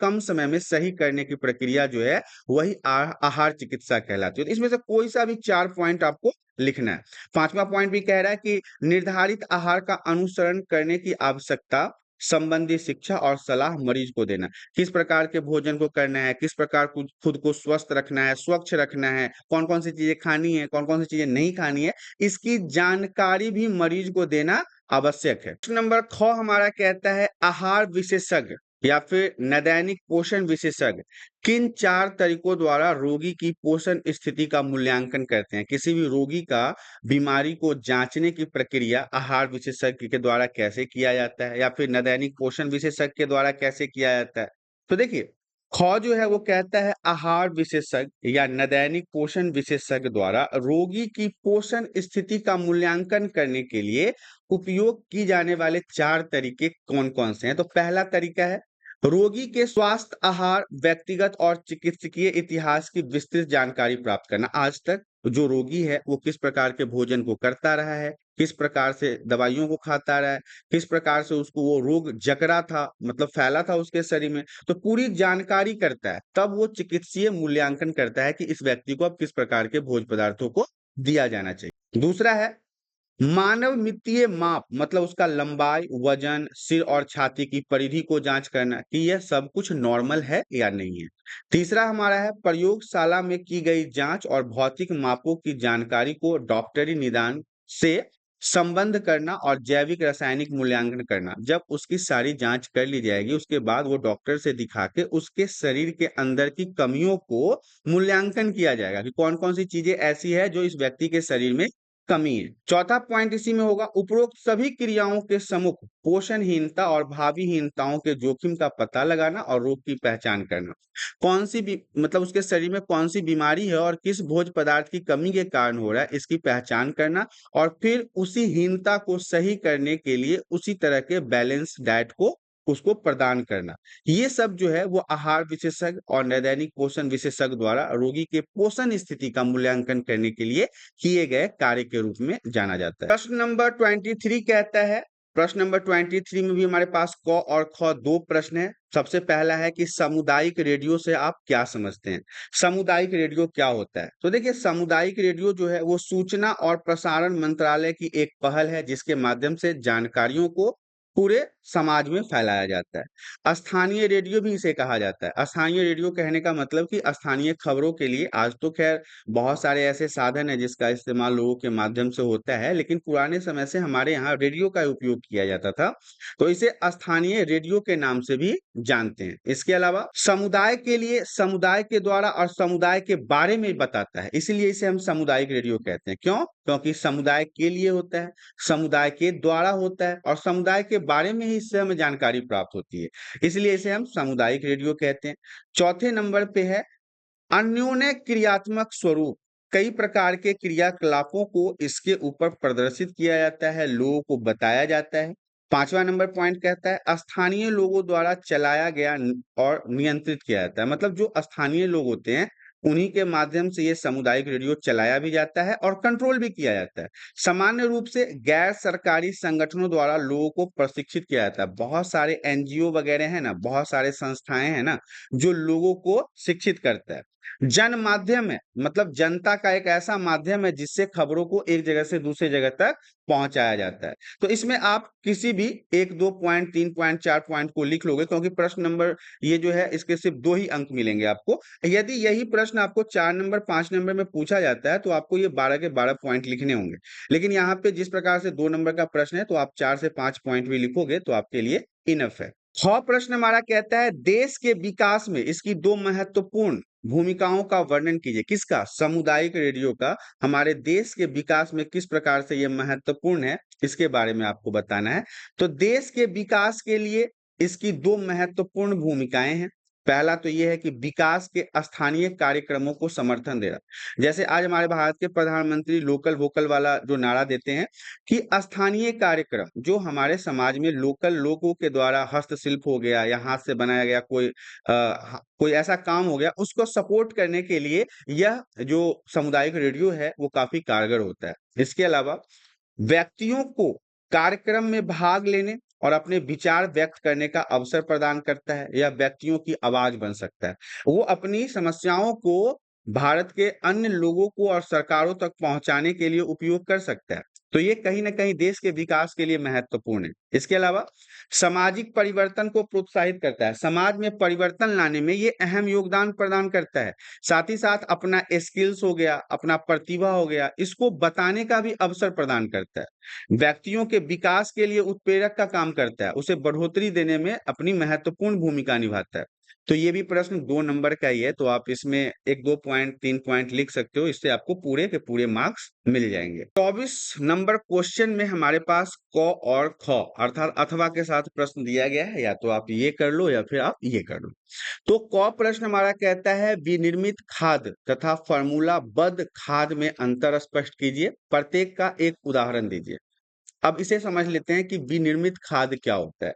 कम समय में सही करने की प्रक्रिया जो है वही आहार चिकित्सा कहलाती है। तो इसमें से कोई सा भी चार पॉइंट आपको लिखना है। पांचवा पॉइंट भी कह रहा है कि निर्धारित आहार का अनुसरण करने की आवश्यकता संबंधी शिक्षा और सलाह मरीज को देना। किस प्रकार के भोजन को करना है, किस प्रकार खुद को स्वस्थ रखना है, स्वच्छ रखना है, कौन कौन सी चीजें खानी है, कौन कौन सी चीजें नहीं खानी है, इसकी जानकारी भी मरीज को देना आवश्यक है। प्रश्न नंबर ख हमारा कहता है आहार विशेषज्ञ या फिर नैदानिक पोषण विशेषज्ञ किन चार तरीकों द्वारा रोगी की पोषण स्थिति का मूल्यांकन करते हैं। किसी भी रोगी का बीमारी को जांचने की प्रक्रिया आहार विशेषज्ञ के द्वारा कैसे किया जाता है या फिर नैदानिक पोषण विशेषज्ञ के द्वारा कैसे किया जाता है। तो देखिए ख जो है वो कहता है आहार विशेषज्ञ या नदैनिक पोषण विशेषज्ञ द्वारा रोगी की पोषण स्थिति का मूल्यांकन करने के लिए उपयोग की जाने वाले 4 तरीके कौन-कौन से हैं? तो पहला तरीका है रोगी के स्वास्थ्य, आहार, व्यक्तिगत और चिकित्सकीय इतिहास की विस्तृत जानकारी प्राप्त करना। आज तक जो रोगी है वो किस प्रकार के भोजन को करता रहा है, किस प्रकार से दवाइयों को खाता रहा है, किस प्रकार से उसको वो रोग जकड़ा था, मतलब फैला था उसके शरीर में, तो पूरी जानकारी करता है। तब वो चिकित्सीय मूल्यांकन करता है कि इस व्यक्ति को अब किस प्रकार के भोज्य पदार्थों को दिया जाना चाहिए। दूसरा है मानव मित्तीय माप, मतलब उसका लंबाई, वजन, सिर और छाती की परिधि को जांच करना कि यह सब कुछ नॉर्मल है या नहीं है। तीसरा हमारा है प्रयोगशाला में की गई जांच और भौतिक मापों की जानकारी को डॉक्टरी निदान से संबंध करना और जैविक रासायनिक मूल्यांकन करना। जब उसकी सारी जांच कर ली जाएगी उसके बाद वो डॉक्टर से दिखा के उसके शरीर के अंदर की कमियों को मूल्यांकन किया जाएगा कि कौन-कौन सी चीजें ऐसी है जो इस व्यक्ति के शरीर में कमी है। चौथा पॉइंट इसी में होगा उपरोक्त सभी क्रियाओं के सम्मुख पोषणहीनता और भावीहीनताओं के जोखिम का पता लगाना और रोग की पहचान करना। कौन सी भी मतलब उसके शरीर में कौन सी बीमारी है और किस भोज्य पदार्थ की कमी के कारण हो रहा है इसकी पहचान करना और फिर उसी हीनता को सही करने के लिए उसी तरह के बैलेंस डाइट को उसको प्रदान करना। ये सब जो है वो आहार विशेषज्ञ और नैदानिक पोषण विशेषज्ञ द्वारा रोगी के पोषण स्थिति का मूल्यांकन करने के लिए किए गए कार्य के रूप में जाना जाता है। प्रश्न नंबर 23 कहता है, प्रश्न नंबर 23 में भी हमारे पास क और ख 2 प्रश्न है। सबसे पहला है कि सामुदायिक रेडियो से आप क्या समझते हैं? सामुदायिक रेडियो क्या होता है? तो देखिए सामुदायिक रेडियो जो है वो सूचना और प्रसारण मंत्रालय की एक पहल है जिसके माध्यम से जानकारियों को पूरे समाज में फैलाया जाता है। स्थानीय रेडियो भी इसे कहा जाता है। स्थानीय रेडियो कहने का मतलब कि स्थानीय खबरों के लिए आज तो खैर बहुत सारे ऐसे साधन हैं जिसका इस्तेमाल लोगों के माध्यम से होता है, लेकिन पुराने समय से हमारे यहाँ रेडियो का उपयोग किया जाता था, तो इसे स्थानीय रेडियो के नाम से भी जानते हैं। इसके अलावा समुदाय के लिए, समुदाय के द्वारा और समुदाय के बारे में बताता है, इसीलिए इसे हम सामुदायिक रेडियो कहते हैं। क्यों? क्योंकि समुदाय के लिए होता है, समुदाय के द्वारा होता है और समुदाय के बारे में ही इससे हमें जानकारी प्राप्त होती है, इसलिए इसे हम सामुदायिक रेडियो कहते हैं। चौथे नंबर पे है अन्योन्य क्रियात्मक स्वरूप। कई प्रकार के क्रियाकलापों को इसके ऊपर प्रदर्शित किया जाता है, लोगों को बताया जाता है। 5वां नंबर पॉइंट कहता है स्थानीय लोगों द्वारा चलाया गया और नियंत्रित किया जाता है। मतलब जो स्थानीय लोग होते हैं उन्हीं के माध्यम से ये सामुदायिक रेडियो चलाया भी जाता है और कंट्रोल भी किया जाता है। सामान्य रूप से गैर सरकारी संगठनों द्वारा लोगों को प्रशिक्षित किया जाता है। बहुत सारे एनजीओ वगैरह हैं ना, बहुत सारे संस्थाएं हैं ना जो लोगों को शिक्षित करता है। जन माध्यम है, मतलब जनता का एक ऐसा माध्यम है जिससे खबरों को एक जगह से दूसरी जगह तक पहुंचाया जाता है। तो इसमें आप किसी भी 1, 2 पॉइंट, 3 पॉइंट, 4 पॉइंट को लिख लोगे क्योंकि प्रश्न नंबर ये जो है इसके सिर्फ 2 ही अंक मिलेंगे आपको। यदि यही प्रश्न आपको 4 नंबर, 5 नंबर में पूछा जाता है तो आपको ये 12 के 12 पॉइंट लिखने होंगे। लेकिन यहाँ पे जिस प्रकार से 2 नंबर का प्रश्न है तो आप 4 से 5 पॉइंट भी लिखोगे तो आपके लिए इनफ है। 6 प्रश्न हमारा कहता है देश के विकास में इसकी 2 महत्वपूर्ण भूमिकाओं का वर्णन कीजिए। किसका? सामुदायिक रेडियो का हमारे देश के विकास में किस प्रकार से ये महत्वपूर्ण है, इसके बारे में आपको बताना है। तो देश के विकास के लिए इसकी 2 महत्वपूर्ण भूमिकाएं हैं। पहला तो ये है कि विकास के स्थानीय कार्यक्रमों को समर्थन दे रहा। जैसे आज हमारे भारत के प्रधानमंत्री लोकल वोकल वाला जो नारा देते हैं कि स्थानीय कार्यक्रम जो हमारे समाज में लोकल लोगों के द्वारा हस्तशिल्प हो गया या हाथ से बनाया गया कोई ऐसा काम हो गया उसको सपोर्ट करने के लिए यह जो सामुदायिक रेडियो है वो काफी कारगर होता है। इसके अलावा व्यक्तियों को कार्यक्रम में भाग लेने और अपने विचार व्यक्त करने का अवसर प्रदान करता है या व्यक्तियों की आवाज बन सकता है। वो अपनी समस्याओं को भारत के अन्य लोगों को और सरकारों तक पहुंचाने के लिए उपयोग कर सकता है। तो ये कहीं न कहीं देश के विकास के लिए महत्वपूर्ण है। इसके अलावा सामाजिक परिवर्तन को प्रोत्साहित करता है। समाज में परिवर्तन लाने में ये अहम योगदान प्रदान करता है। साथ ही साथ अपना स्किल्स हो गया, अपना प्रतिभा हो गया, इसको बताने का भी अवसर प्रदान करता है। व्यक्तियों के विकास के लिए उत्प्रेरक का काम करता है, उसे बढ़ोतरी देने में अपनी महत्वपूर्ण भूमिका निभाता है। तो ये भी प्रश्न 2 नंबर का ही है, तो आप इसमें 1, 2 पॉइंट, 3 पॉइंट लिख सकते हो, इससे आपको पूरे के पूरे मार्क्स मिल जाएँगे। 24 नंबर क्वेश्चन में हमारे पास क और ख अर्थात अथवा के साथ प्रश्न दिया गया है, या तो आप ये कर लो या फिर आप ये कर लो। तो क प्रश्न हमारा कहता है विनिर्मित खाद तथा फार्मूलाबद्ध खाद में अंतर स्पष्ट कीजिए, प्रत्येक का एक उदाहरण दीजिए। अब इसे समझ लेते हैं कि विनिर्मित खाद क्या होता है।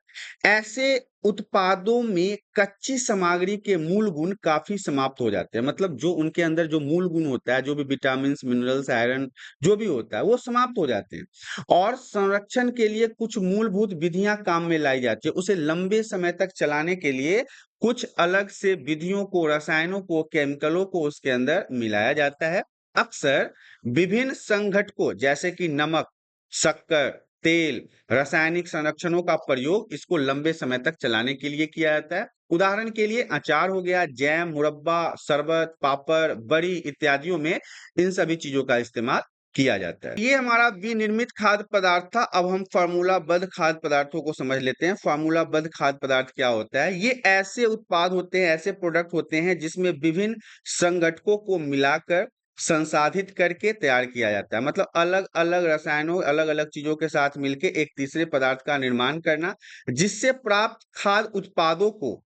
ऐसे उत्पादों में कच्ची सामग्री के मूल गुण काफी समाप्त हो जाते हैं, मतलब जो उनके अंदर जो मूल गुण होता है, जो भी विटामिन मिनरल्स आयरन जो भी होता है वो समाप्त हो जाते हैं और संरक्षण के लिए कुछ मूलभूत विधियां काम में लाई जाती है। उसे लंबे समय तक चलाने के लिए कुछ अलग से विधियों को, रसायनों को, केमिकलों को उसके अंदर मिलाया जाता है। अक्सर विभिन्न संघटकों जैसे कि नमक, शक्कर, तेल, रासायनिक संरक्षणों का प्रयोग इसको लंबे समय तक चलाने के लिए किया जाता है। उदाहरण के लिए अचार हो गया, जैम, मुरब्बा, शरबत, पापड़, बड़ी इत्यादियों में इन सभी चीजों का इस्तेमाल किया जाता है। ये हमारा विनिर्मित खाद्य पदार्थ था। अब हम फार्मूलाबद्ध खाद्य पदार्थों को समझ लेते हैं। फार्मूलाबद्ध खाद्य पदार्थ क्या होता है? ये ऐसे उत्पाद होते हैं, ऐसे प्रोडक्ट होते हैं जिसमें विभिन्न संघटकों को मिलाकर संसाधित करके तैयार किया जाता है। मतलब अलग-अलग रसायनों, अलग-अलग चीजों के साथ मिलके एक तीसरे पदार्थ का निर्माण करना, जिससे प्राप्त खाद्य उत्पादों को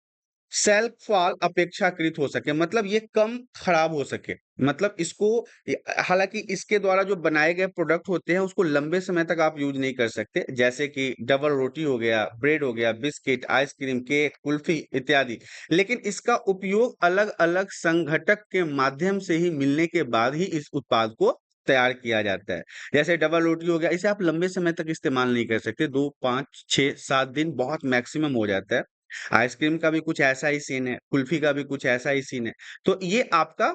सेल्फ फॉल अपेक्षाकृत हो सके, मतलब ये कम खराब हो सके। मतलब इसको हालांकि इसके द्वारा जो बनाए गए प्रोडक्ट होते हैं उसको लंबे समय तक आप यूज नहीं कर सकते, जैसे कि डबल रोटी हो गया, ब्रेड हो गया, बिस्किट, आइसक्रीम, केक, कुल्फी इत्यादि। लेकिन इसका उपयोग अलग अलग संघटक के माध्यम से ही मिलने के बाद ही इस उत्पाद को तैयार किया जाता है। जैसे डबल रोटी हो गया, इसे आप लंबे समय तक इस्तेमाल नहीं कर सकते, 2, 5, 6, 7 दिन बहुत मैक्सिमम हो जाता है। आइसक्रीम का भी कुछ ऐसा ही सीन है, कुल्फी का भी कुछ ऐसा ही सीन है। तो ये आपका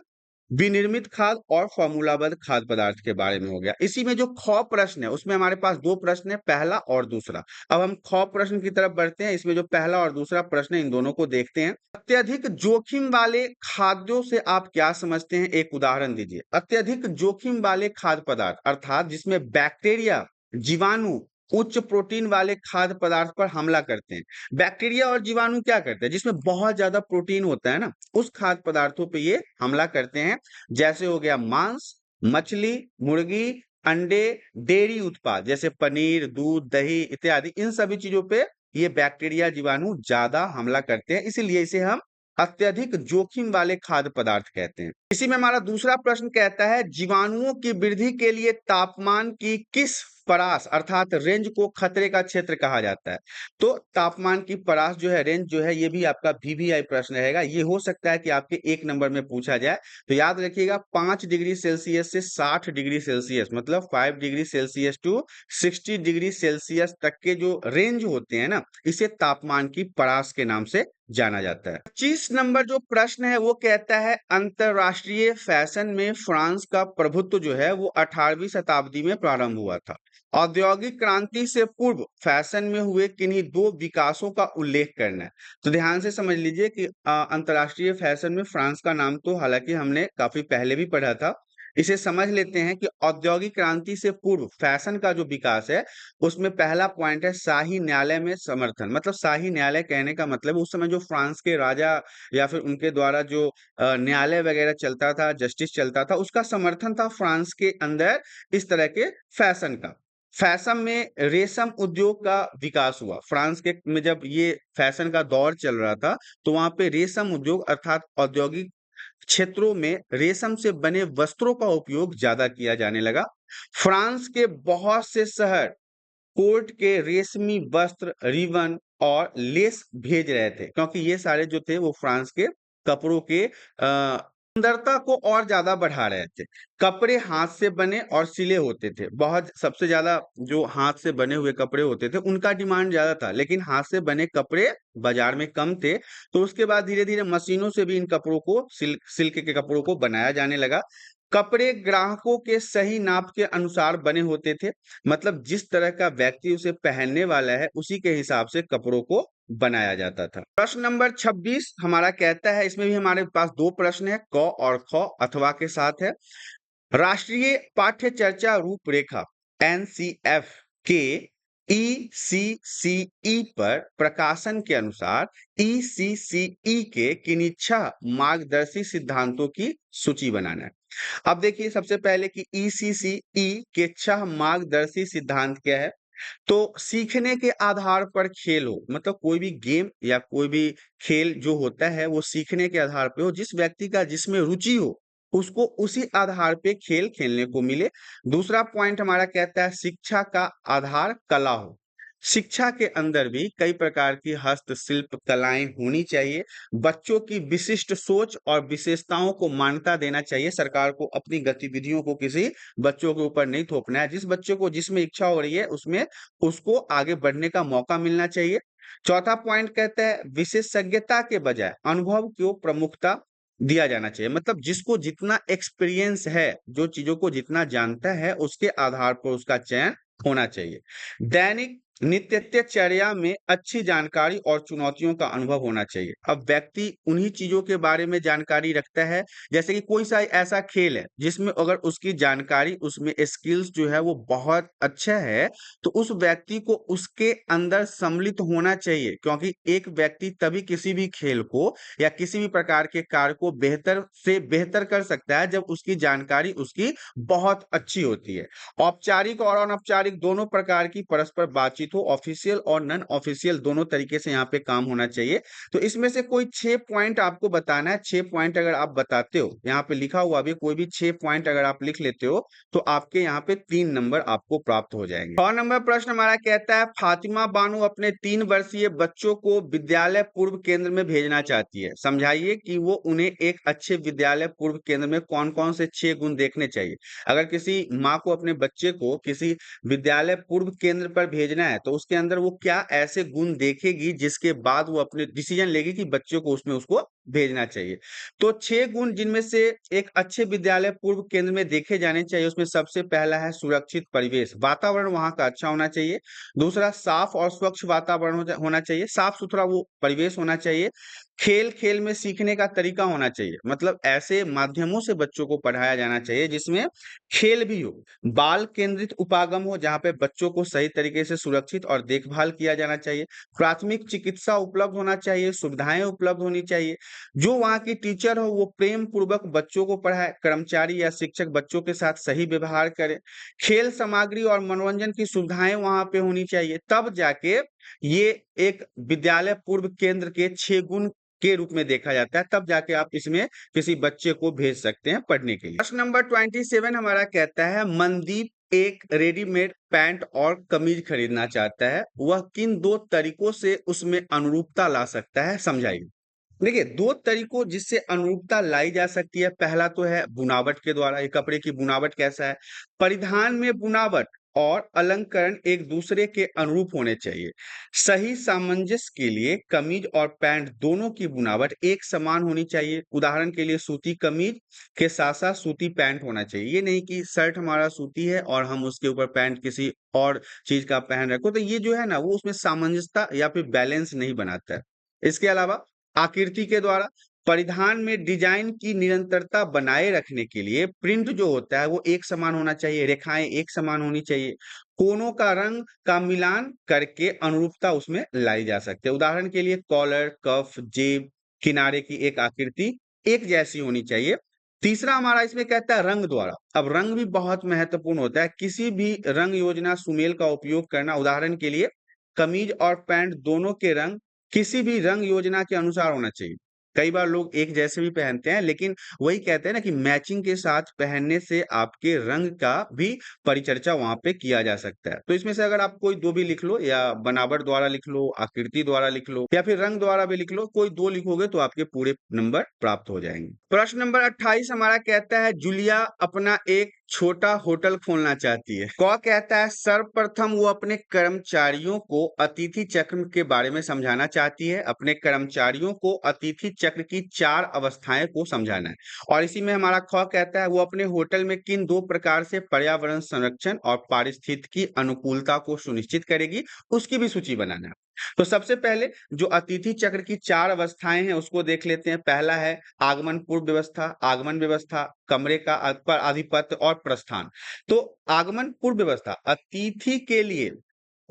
विनिर्मित खाद्य और फार्मूलाबद्ध खाद्य पदार्थ के बारे में हो गया। इसी में जो ख प्रश्न है उसमें हमारे पास 2 प्रश्न है, पहला और दूसरा। अब हम ख प्रश्न की तरफ बढ़ते हैं। इसमें जो पहला और दूसरा प्रश्न है इन दोनों को देखते हैं। अत्यधिक जोखिम वाले खाद्यों से आप क्या समझते हैं? एक उदाहरण दीजिए। अत्यधिक जोखिम वाले खाद्य पदार्थ अर्थात जिसमें बैक्टीरिया, जीवाणु उच्च प्रोटीन वाले खाद्य पदार्थ पर हमला करते हैं। बैक्टीरिया और जीवाणु क्या करते हैं? जिसमें बहुत ज्यादा प्रोटीन होता है ना, उस खाद्य पदार्थों पे ये हमला करते हैं। जैसे हो गया मांस, मछली, मुर्गी, अंडे, डेयरी उत्पाद जैसे पनीर, दूध, दही इत्यादि, इन सभी चीजों पे ये बैक्टीरिया, जीवाणु ज्यादा हमला करते हैं, इसीलिए इसे हम अत्यधिक जोखिम वाले खाद्य पदार्थ कहते हैं। इसी में हमारा दूसरा प्रश्न कहता है जीवाणुओं की वृद्धि के लिए तापमान की किस परास अर्थात रेंज को खतरे का क्षेत्र कहा जाता है? तो तापमान की परास जो है, रेंज जो है, ये भी आपका वीवीआई प्रश्न रहेगा। ये हो सकता है कि आपके 1 नंबर में पूछा जाए। तो याद रखिएगा 5 डिग्री सेल्सियस से 60 डिग्री सेल्सियस, मतलब 5 degree Celsius to 60 degree Celsius तक के जो रेंज होते हैं ना, इसे तापमान की परास के नाम से जाना जाता है। 25 नंबर जो प्रश्न है वो कहता है अंतरराष्ट्रीय फैशन में फ्रांस का प्रभुत्व जो है वो 18वीं शताब्दी में प्रारंभ हुआ था। औद्योगिक क्रांति से पूर्व फैशन में हुए किन्हीं 2 विकासों का उल्लेख करना है। तो ध्यान से समझ लीजिए कि अंतरराष्ट्रीय फैशन में फ्रांस का नाम तो हालांकि हमने काफी पहले भी पढ़ा था। इसे समझ लेते हैं कि औद्योगिक क्रांति से पूर्व फैशन का जो विकास है उसमें पहला पॉइंट है शाही न्यायालय में समर्थन। मतलब शाही न्यायालय कहने का मतलब उस समय जो फ्रांस के राजा या फिर उनके द्वारा जो न्यायालय वगैरह चलता था, जस्टिस चलता था, उसका समर्थन था फ्रांस के अंदर इस तरह के फैशन का। फैशन में रेशम उद्योग का विकास हुआ। फ्रांस के में जब ये फैशन का दौर चल रहा था तो वहां पे रेशम उद्योग अर्थात औद्योगिक क्षेत्रों में रेशम से बने वस्त्रों का उपयोग ज्यादा किया जाने लगा। फ्रांस के बहुत से शहर कोर्ट के रेशमी वस्त्र, रिबन और लेस भेज रहे थे, क्योंकि ये सारे जो थे वो फ्रांस के कपड़ों के सुंदरता को और ज्यादा बढ़ा रहे थे। कपड़े हाथ से बने और सिले होते थे। बहुत सबसे ज्यादा जो हाथ से बने हुए कपड़े होते थे उनका डिमांड ज्यादा था, लेकिन हाथ से बने कपड़े बाजार में कम थे। तो उसके बाद धीरे धीरे मशीनों से भी इन कपड़ों को सिल्क के कपड़ों को बनाया जाने लगा। कपड़े ग्राहकों के सही नाप के अनुसार बने होते थे, मतलब जिस तरह का व्यक्ति उसे पहनने वाला है उसी के हिसाब से कपड़ों को बनाया जाता था। प्रश्न नंबर 26 हमारा कहता है, इसमें भी हमारे पास 2 प्रश्न है, क और ख अथवा के साथ है। राष्ट्रीय पाठ्य चर्चा रूपरेखा एनसीएफ के ईसीसीई पर प्रकाशन के अनुसार ईसीसीई के किन्हीं 6 मार्गदर्शी सिद्धांतों की सूची बनाना है। अब देखिए सबसे पहले कि ईसीसीई के 6 मार्गदर्शी सिद्धांत क्या है? तो सीखने के आधार पर खेल हो, मतलब कोई भी गेम या कोई भी खेल जो होता है वो सीखने के आधार पे हो, जिस व्यक्ति का जिसमें रुचि हो उसको उसी आधार पे खेल खेलने को मिले। दूसरा पॉइंट हमारा कहता है शिक्षा का आधार कला हो। शिक्षा के अंदर भी कई प्रकार की हस्तशिल्प कलाएं होनी चाहिए। बच्चों की विशिष्ट सोच और विशेषताओं को मान्यता देना चाहिए। सरकार को अपनी गतिविधियों को किसी बच्चों के ऊपर नहीं थोपना है। जिस बच्चे को जिसमें इच्छा हो रही है उसमें उसको आगे बढ़ने का मौका मिलना चाहिए। चौथा पॉइंट कहता है विशेषज्ञता के बजाय अनुभव को प्रमुखता दिया जाना चाहिए। मतलब जिसको जितना एक्सपीरियंस है, जो चीजों को जितना जानता है उसके आधार पर उसका चयन होना चाहिए। दैनिक नित्यचर्या में अच्छी जानकारी और चुनौतियों का अनुभव होना चाहिए। अब व्यक्ति उन्हीं चीजों के बारे में जानकारी रखता है, जैसे कि कोई सा ऐसा खेल है जिसमें अगर उसकी जानकारी, उसमें स्किल्स जो है वो बहुत अच्छा है, तो उस व्यक्ति को उसके अंदर सम्मिलित होना चाहिए। क्योंकि एक व्यक्ति तभी किसी भी खेल को या किसी भी प्रकार के कार्य को बेहतर से बेहतर कर सकता है जब उसकी जानकारी उसकी बहुत अच्छी होती है। औपचारिक और अनौपचारिक दोनों प्रकार की परस्पर बातचीत हो, ऑफिशियल और नॉन ऑफिशियल दोनों तरीके से यहाँ पे काम होना चाहिए। तो इसमें से कोई 6 पॉइंट आपको बताना है। 6 पॉइंट अगर आप बताते हो, यहाँ पे लिखा हुआ भी कोई भी 6 पॉइंट अगर आप लिख लेते हो तो आपके यहाँ पे 3 नंबर आपको प्राप्त हो जाएंगे। 6 नंबर प्रश्न हमारा कहता है फातिमा बानो अपने 3 वर्षीय बच्चों को विद्यालय पूर्व केंद्र में भेजना चाहती है। समझाइए कि वो उन्हें एक अच्छे विद्यालय पूर्व केंद्र में कौन कौन से 6 गुण देखने चाहिए। अगर किसी माँ को अपने बच्चे को किसी विद्यालय पूर्व केंद्र पर भेजना है तो उसके अंदर वो क्या ऐसे गुण देखेगी जिसके बाद वो अपने डिसीजन लेगी कि बच्चों को उसमें उसको भेजना चाहिए। तो 6 गुण जिनमें से एक अच्छे विद्यालय पूर्व केंद्र में देखे जाने चाहिए, उसमें सबसे पहला है सुरक्षित परिवेश, वातावरण वहां का अच्छा होना चाहिए। दूसरा साफ और स्वच्छ वातावरण होना चाहिए, साफ सुथरा वो परिवेश होना चाहिए। खेल खेल में सीखने का तरीका होना चाहिए, मतलब ऐसे माध्यमों से बच्चों को पढ़ाया जाना चाहिए जिसमें खेल भी हो। बाल केंद्रित उपागम हो, जहाँ पे बच्चों को सही तरीके से सुरक्षित और देखभाल किया जाना चाहिए। प्राथमिक चिकित्सा उपलब्ध होना चाहिए, सुविधाएं उपलब्ध होनी चाहिए। जो वहाँ की टीचर हो वो प्रेम पूर्वक बच्चों को पढ़ाए, कर्मचारी या शिक्षक बच्चों के साथ सही व्यवहार करे। खेल सामग्री और मनोरंजन की सुविधाएं वहाँ पे होनी चाहिए। तब जाके ये एक विद्यालय पूर्व केंद्र के 6 गुण के रूप में देखा जाता है। तब जाके आप इसमें किसी बच्चे को भेज सकते हैं पढ़ने के लिए। प्रश्न नंबर 27 हमारा कहता है मनदीप एक रेडीमेड पैंट और कमीज खरीदना चाहता है, वह किन 2 तरीकों से उसमें अनुरूपता ला सकता है, समझाइए। देखिए 2 तरीकों जिससे अनुरूपता लाई जा सकती है। पहला तो है बुनावट के द्वारा। ये कपड़े की बुनावट कैसा है? परिधान में बुनावट और अलंकरण एक दूसरे के अनुरूप होने चाहिए। सही सामंजस्य के लिए कमीज और पैंट दोनों की बुनावट एक समान होनी चाहिए। उदाहरण के लिए सूती कमीज के साथ साथ सूती पैंट होना चाहिए। ये नहीं कि शर्ट हमारा सूती है और हम उसके ऊपर पैंट किसी और चीज का पहन रखो, तो ये जो है ना वो उसमें सामंजस्यता या फिर बैलेंस नहीं बनाता है। इसके अलावा आकृति के द्वारा परिधान में डिजाइन की निरंतरता बनाए रखने के लिए प्रिंट जो होता है वो एक समान होना चाहिए, रेखाएं एक समान होनी चाहिए। कोनों का रंग का मिलान करके अनुरूपता उसमें लाई जा सकती है। उदाहरण के लिए कॉलर, कफ, जेब, किनारे की एक आकृति एक जैसी होनी चाहिए। तीसरा हमारा इसमें कहता है रंग द्वारा। अब रंग भी बहुत महत्वपूर्ण होता है। किसी भी रंग योजना सुमेल का उपयोग करना। उदाहरण के लिए कमीज और पैंट दोनों के रंग किसी भी रंग योजना के अनुसार होना चाहिए। कई बार लोग एक जैसे भी पहनते हैं, लेकिन वही कहते हैं ना कि मैचिंग के साथ पहनने से आपके रंग का भी परिचर्चा वहां पे किया जा सकता है। तो इसमें से अगर आप कोई 2 भी लिख लो, या बनावट द्वारा लिख लो, आकृति द्वारा लिख लो, या फिर रंग द्वारा भी लिख लो, कोई 2 लिखोगे तो आपके पूरे नंबर प्राप्त हो जाएंगे। प्रश्न नंबर 28 हमारा कहता है जूलिया अपना एक छोटा होटल खोलना चाहती है। कौ कहता है सर्वप्रथम वो अपने कर्मचारियों को अतिथि चक्र के बारे में समझाना चाहती है। अपने कर्मचारियों को अतिथि चक्र की 4 अवस्थाएं को समझाना है। और इसी में हमारा ख कहता है वो अपने होटल में किन 2 प्रकार से पर्यावरण संरक्षण और पारिस्थितिकी अनुकूलता को सुनिश्चित करेगी, उसकी भी सूची बनाना है। तो सबसे पहले जो अतिथि चक्र की 4 अवस्थाएं हैं उसको देख लेते हैं। पहला है आगमन पूर्व व्यवस्था, आगमन व्यवस्था, कमरे का पर आधिपत्य और प्रस्थान। तो आगमन पूर्व व्यवस्था, अतिथि के लिए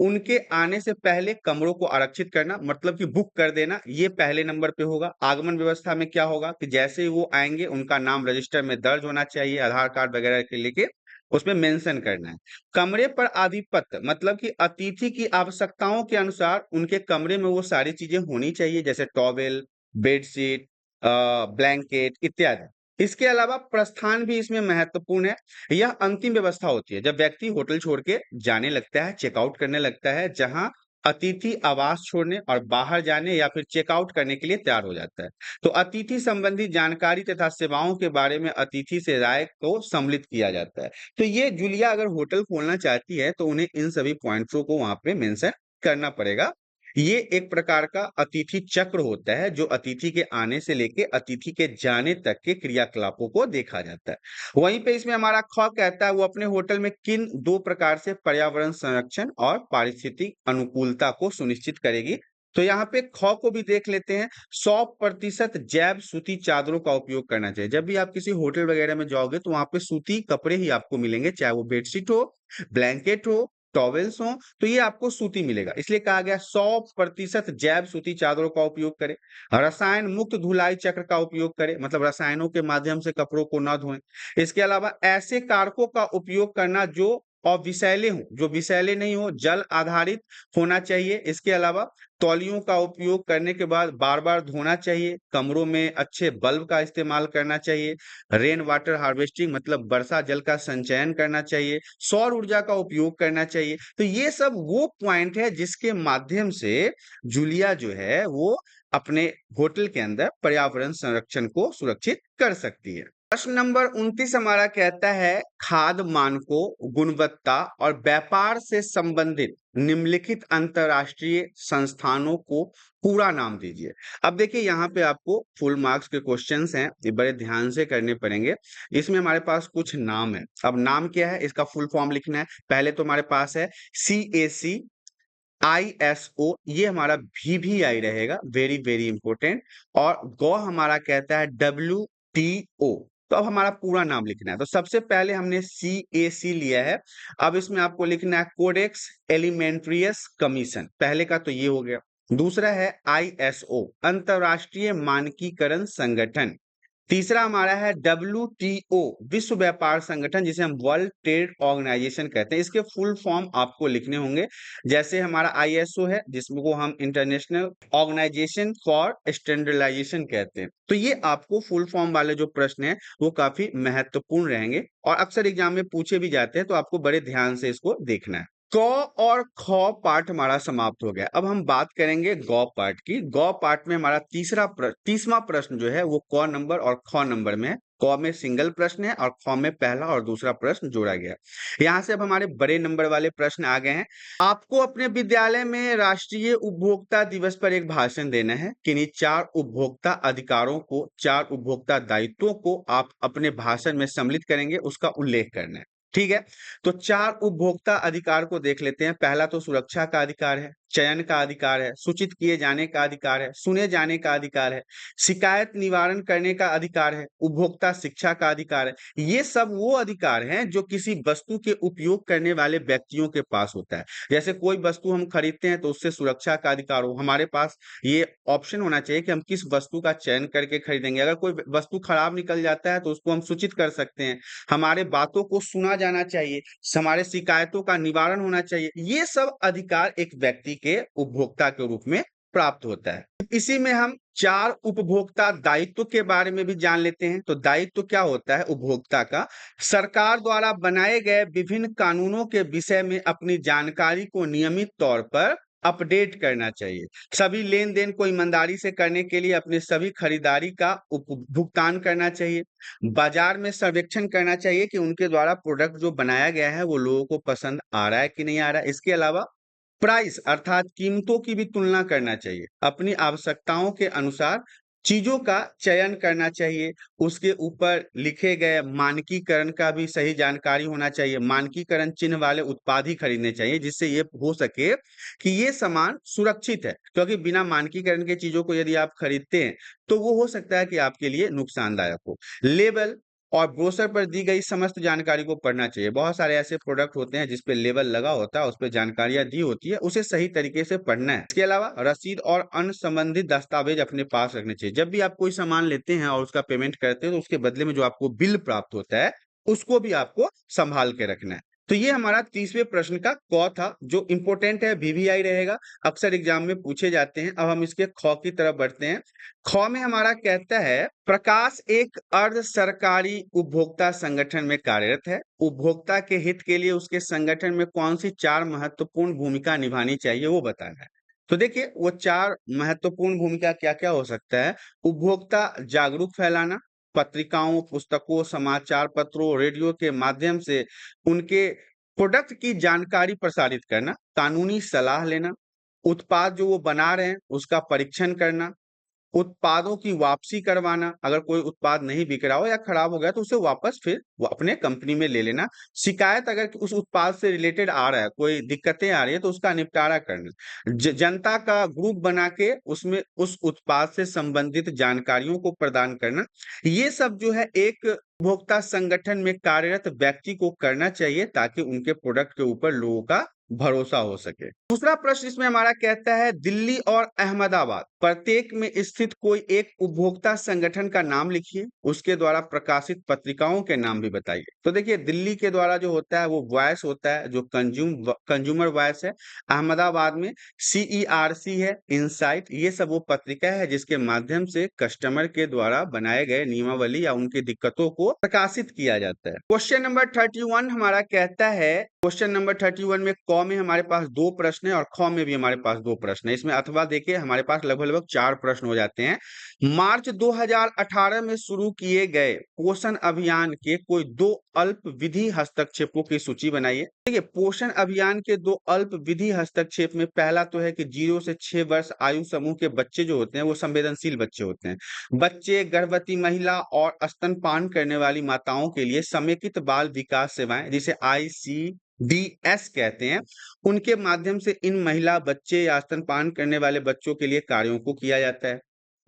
उनके आने से पहले कमरों को आरक्षित करना मतलब कि बुक कर देना, ये पहले नंबर पे होगा। आगमन व्यवस्था में क्या होगा कि जैसे ही वो आएंगे उनका नाम रजिस्टर में दर्ज होना चाहिए, आधार कार्ड वगैरह के लेके उसमें मेंशन करना है। कमरे पर आधिपत्य मतलब कि अतिथि की आवश्यकताओं के अनुसार उनके कमरे में वो सारी चीजें होनी चाहिए, जैसे टॉवेल, बेडशीट, ब्लैंकेट इत्यादि। इसके अलावा प्रस्थान भी इसमें महत्वपूर्ण है। यह अंतिम व्यवस्था होती है जब व्यक्ति होटल छोड़ के जाने लगता है, चेकआउट करने लगता है, जहां अतिथि आवास छोड़ने और बाहर जाने या फिर चेकआउट करने के लिए तैयार हो जाता है। तो अतिथि संबंधी जानकारी तथा सेवाओं के बारे में अतिथि से राय को सम्मिलित किया जाता है। तो ये जूलिया अगर होटल खोलना चाहती है तो उन्हें इन सभी पॉइंट्सों को वहां पे मेंशन करना पड़ेगा। ये एक प्रकार का अतिथि चक्र होता है जो अतिथि के आने से लेके अतिथि के जाने तक के क्रियाकलापों को देखा जाता है। वहीं पे इसमें हमारा ख कहता है वो अपने होटल में किन दो प्रकार से पर्यावरण संरक्षण और पारिस्थितिक अनुकूलता को सुनिश्चित करेगी। तो यहाँ पे ख को भी देख लेते हैं। 100% जैव सूती चादरों का उपयोग करना चाहिए। जब भी आप किसी होटल वगैरह में जाओगे तो वहां पे सूती कपड़े ही आपको मिलेंगे, चाहे वो बेडशीट हो, ब्लैंकेट हो, टॉवेल्स हो, तो ये आपको सूती मिलेगा। इसलिए कहा गया 100% जैव सूती चादरों का उपयोग करें। रसायन मुक्त धुलाई चक्र का उपयोग करें, मतलब रसायनों के माध्यम से कपड़ों को न धोएं। इसके अलावा ऐसे कारकों का उपयोग करना जो अविषैले हों, जो विषैले नहीं हो, जल आधारित होना चाहिए। इसके अलावा तौलियों का उपयोग करने के बाद बार बार धोना चाहिए। कमरों में अच्छे बल्ब का इस्तेमाल करना चाहिए। रेन वाटर हार्वेस्टिंग मतलब वर्षा जल का संचयन करना चाहिए। सौर ऊर्जा का उपयोग करना चाहिए। तो ये सब वो पॉइंट है जिसके माध्यम से जूलिया जो है वो अपने होटल के अंदर पर्यावरण संरक्षण को सुरक्षित कर सकती है। प्रश्न नंबर 29 हमारा कहता है खाद्य मानकों, गुणवत्ता और व्यापार से संबंधित निम्नलिखित अंतरराष्ट्रीय संस्थानों को पूरा नाम दीजिए। अब देखिए यहाँ पे आपको फुल मार्क्स के क्वेश्चंस हैं, ये बड़े ध्यान से करने पड़ेंगे। इसमें हमारे पास कुछ नाम है। अब नाम क्या है, इसका फुल फॉर्म लिखना है। पहले तो हमारे पास है CAC, ISO, ये हमारा VVI रहेगा, वेरी वेरी इंपॉर्टेंट। और गो हमारा कहता है WTO। तो अब हमारा पूरा नाम लिखना है। तो सबसे पहले हमने CAC लिया है। अब इसमें आपको लिखना है कोडेक्स एलिमेंट्रियस कमीशन, पहले का तो ये हो गया। दूसरा है ISO, अंतरराष्ट्रीय मानकीकरण संगठन। तीसरा हमारा है WTO, विश्व व्यापार संगठन, जिसे हम वर्ल्ड ट्रेड ऑर्गेनाइजेशन कहते हैं। इसके फुल फॉर्म आपको लिखने होंगे। जैसे हमारा ISO है जिसको हम इंटरनेशनल ऑर्गेनाइजेशन फॉर स्टैंडर्डाइजेशन कहते हैं। तो ये आपको फुल फॉर्म वाले जो प्रश्न है वो काफी महत्वपूर्ण रहेंगे और अक्सर एग्जाम में पूछे भी जाते हैं, तो आपको बड़े ध्यान से इसको देखना है। क और ख पार्ट हमारा समाप्त हो गया। अब हम बात करेंगे गौ पार्ट की। गौ पार्ट में हमारा 30वां प्रश्न जो है वो क नंबर और ख नंबर में है। क में सिंगल प्रश्न है और ख में पहला और दूसरा प्रश्न जोड़ा गया। यहाँ से अब हमारे बड़े नंबर वाले प्रश्न आ गए हैं। आपको अपने विद्यालय में राष्ट्रीय उपभोक्ता दिवस पर एक भाषण देना है। किन्हीं 4 उपभोक्ता अधिकारों को, 4 उपभोक्ता दायित्वों को आप अपने भाषण में सम्मिलित करेंगे, उसका उल्लेख करना है। ठीक है, तो 4 उपभोक्ता अधिकार को देख लेते हैं। पहला तो सुरक्षा का अधिकार है, चयन का अधिकार है, सूचित किए जाने का अधिकार है, सुने जाने का अधिकार है, शिकायत निवारण करने का अधिकार है, उपभोक्ता शिक्षा का अधिकार है। ये सब वो अधिकार हैं जो किसी वस्तु के उपयोग करने वाले व्यक्तियों के पास होता है। जैसे कोई वस्तु हम खरीदते हैं तो उससे सुरक्षा का अधिकार हो, हमारे पास ये ऑप्शन होना चाहिए कि हम किस वस्तु का चयन करके खरीदेंगे। अगर कोई वस्तु खराब निकल जाता है तो उसको हम सूचित कर सकते हैं। हमारे बातों को सुना जाना चाहिए, हमारे शिकायतों का निवारण होना चाहिए। ये सब अधिकार एक व्यक्ति के उपभोक्ता के रूप में प्राप्त होता है। इसी में हम 4 उपभोक्ता दायित्व के बारे में भी जान लेते हैं। तो दायित्व क्या होता है उपभोक्ता का? सरकार द्वारा बनाए गए विभिन्न कानूनों के विषय में अपनी जानकारी को नियमित तौर पर अपडेट करना चाहिए। सभी लेन देन को ईमानदारी से करने के लिए अपने सभी खरीदारी का भुगतान करना चाहिए। बाजार में सर्वेक्षण करना चाहिए कि उनके द्वारा प्रोडक्ट जो बनाया गया है वो लोगों को पसंद आ रहा है कि नहीं आ रहा है। इसके अलावा प्राइस अर्थात कीमतों की भी तुलना करना चाहिए। अपनी आवश्यकताओं के अनुसार चीजों का चयन करना चाहिए। उसके ऊपर लिखे गए मानकीकरण का भी सही जानकारी होना चाहिए। मानकीकरण चिन्ह वाले उत्पाद ही खरीदने चाहिए जिससे ये हो सके कि ये सामान सुरक्षित है, क्योंकि बिना मानकीकरण के चीजों को यदि आप खरीदते हैं तो वो हो सकता है कि आपके लिए नुकसानदायक हो। लेबल और ब्रोशर पर दी गई समस्त जानकारी को पढ़ना चाहिए। बहुत सारे ऐसे प्रोडक्ट होते हैं जिस पे लेबल लगा होता है, उस पे जानकारियाँ दी होती है, उसे सही तरीके से पढ़ना है। इसके अलावा रसीद और अन्य संबंधित दस्तावेज अपने पास रखने चाहिए। जब भी आप कोई सामान लेते हैं और उसका पेमेंट करते हैं, तो उसके बदले में जो आपको बिल प्राप्त होता है, उसको भी आपको सँभाल के रखना है। तो ये हमारा 30वें प्रश्न का क था, जो इम्पोर्टेंट है, वीवीआई रहेगा, अक्सर एग्जाम में पूछे जाते हैं। अब हम इसके ख की तरफ बढ़ते हैं। ख में हमारा कहता है, प्रकाश एक अर्ध सरकारी उपभोक्ता संगठन में कार्यरत है। उपभोक्ता के हित के लिए उसके संगठन में कौन सी 4 महत्वपूर्ण भूमिका निभानी चाहिए, वो बताना है। तो देखिए, वो 4 महत्वपूर्ण भूमिका क्या-क्या हो सकता है? उपभोक्ता जागरूक फैलाना, पत्रिकाओं, पुस्तकों, समाचार पत्रों, रेडियो के माध्यम से उनके प्रोडक्ट की जानकारी प्रसारित करना, कानूनी सलाह लेना, उत्पाद जो वो बना रहे हैं, उसका परीक्षण करना, उत्पादों की वापसी करवाना, अगर कोई उत्पाद नहीं बिक रहा हो या खराब हो गया तो उसे वापस फिर वो अपने कंपनी में ले लेना। शिकायत अगर उस उत्पाद से रिलेटेड आ रहा है, कोई दिक्कतें आ रही है तो उसका निपटारा करना। जनता का ग्रुप बना के उसमें उस उत्पाद से संबंधित जानकारियों को प्रदान करना। ये सब जो है एक उपभोक्ता संगठन में कार्यरत व्यक्ति को करना चाहिए, ताकि उनके प्रोडक्ट के ऊपर लोगों का भरोसा हो सके। दूसरा प्रश्न इसमें हमारा कहता है, दिल्ली और अहमदाबाद प्रत्येक में स्थित कोई एक उपभोक्ता संगठन का नाम लिखिए, उसके द्वारा प्रकाशित पत्रिकाओं के नाम भी बताइए। तो देखिए, दिल्ली के द्वारा जो होता है वो वॉइस होता है, जो कंज्यूमर वॉइस है। अहमदाबाद में CERC है, इनसाइट, ये सब वो पत्रिका है जिसके माध्यम से कस्टमर के द्वारा बनाए गए नियमावली या उनकी दिक्कतों को प्रकाशित किया जाता है। क्वेश्चन नंबर 31 हमारा कहता है, क्वेश्चन नंबर 31 में क में हमारे पास 2 प्रश्न है और ख में भी हमारे पास 2 प्रश्न है। इसमें अथवा देखिए हमारे पास लगभग 4 प्रश्न हो जाते हैं। मार्च 2018 में शुरू किए गए पोषण अभियान के कोई 2 अल्प विधि हस्तक्षेपों की सूची बनाइए। देखिए, पोषण अभियान के 2 अल्प विधि हस्तक्षेप में पहला तो है कि 0 से 6 वर्ष आयु समूह के बच्चे जो होते हैं वो संवेदनशील बच्चे होते हैं। बच्चे, गर्भवती महिला और स्तनपान करने वाली माताओं के लिए समेकित बाल विकास सेवाएं, जिसे ICDS कहते हैं, उनके माध्यम से इन महिला, बच्चे या स्तनपान करने वाले बच्चों के लिए कार्यों को किया जाता है।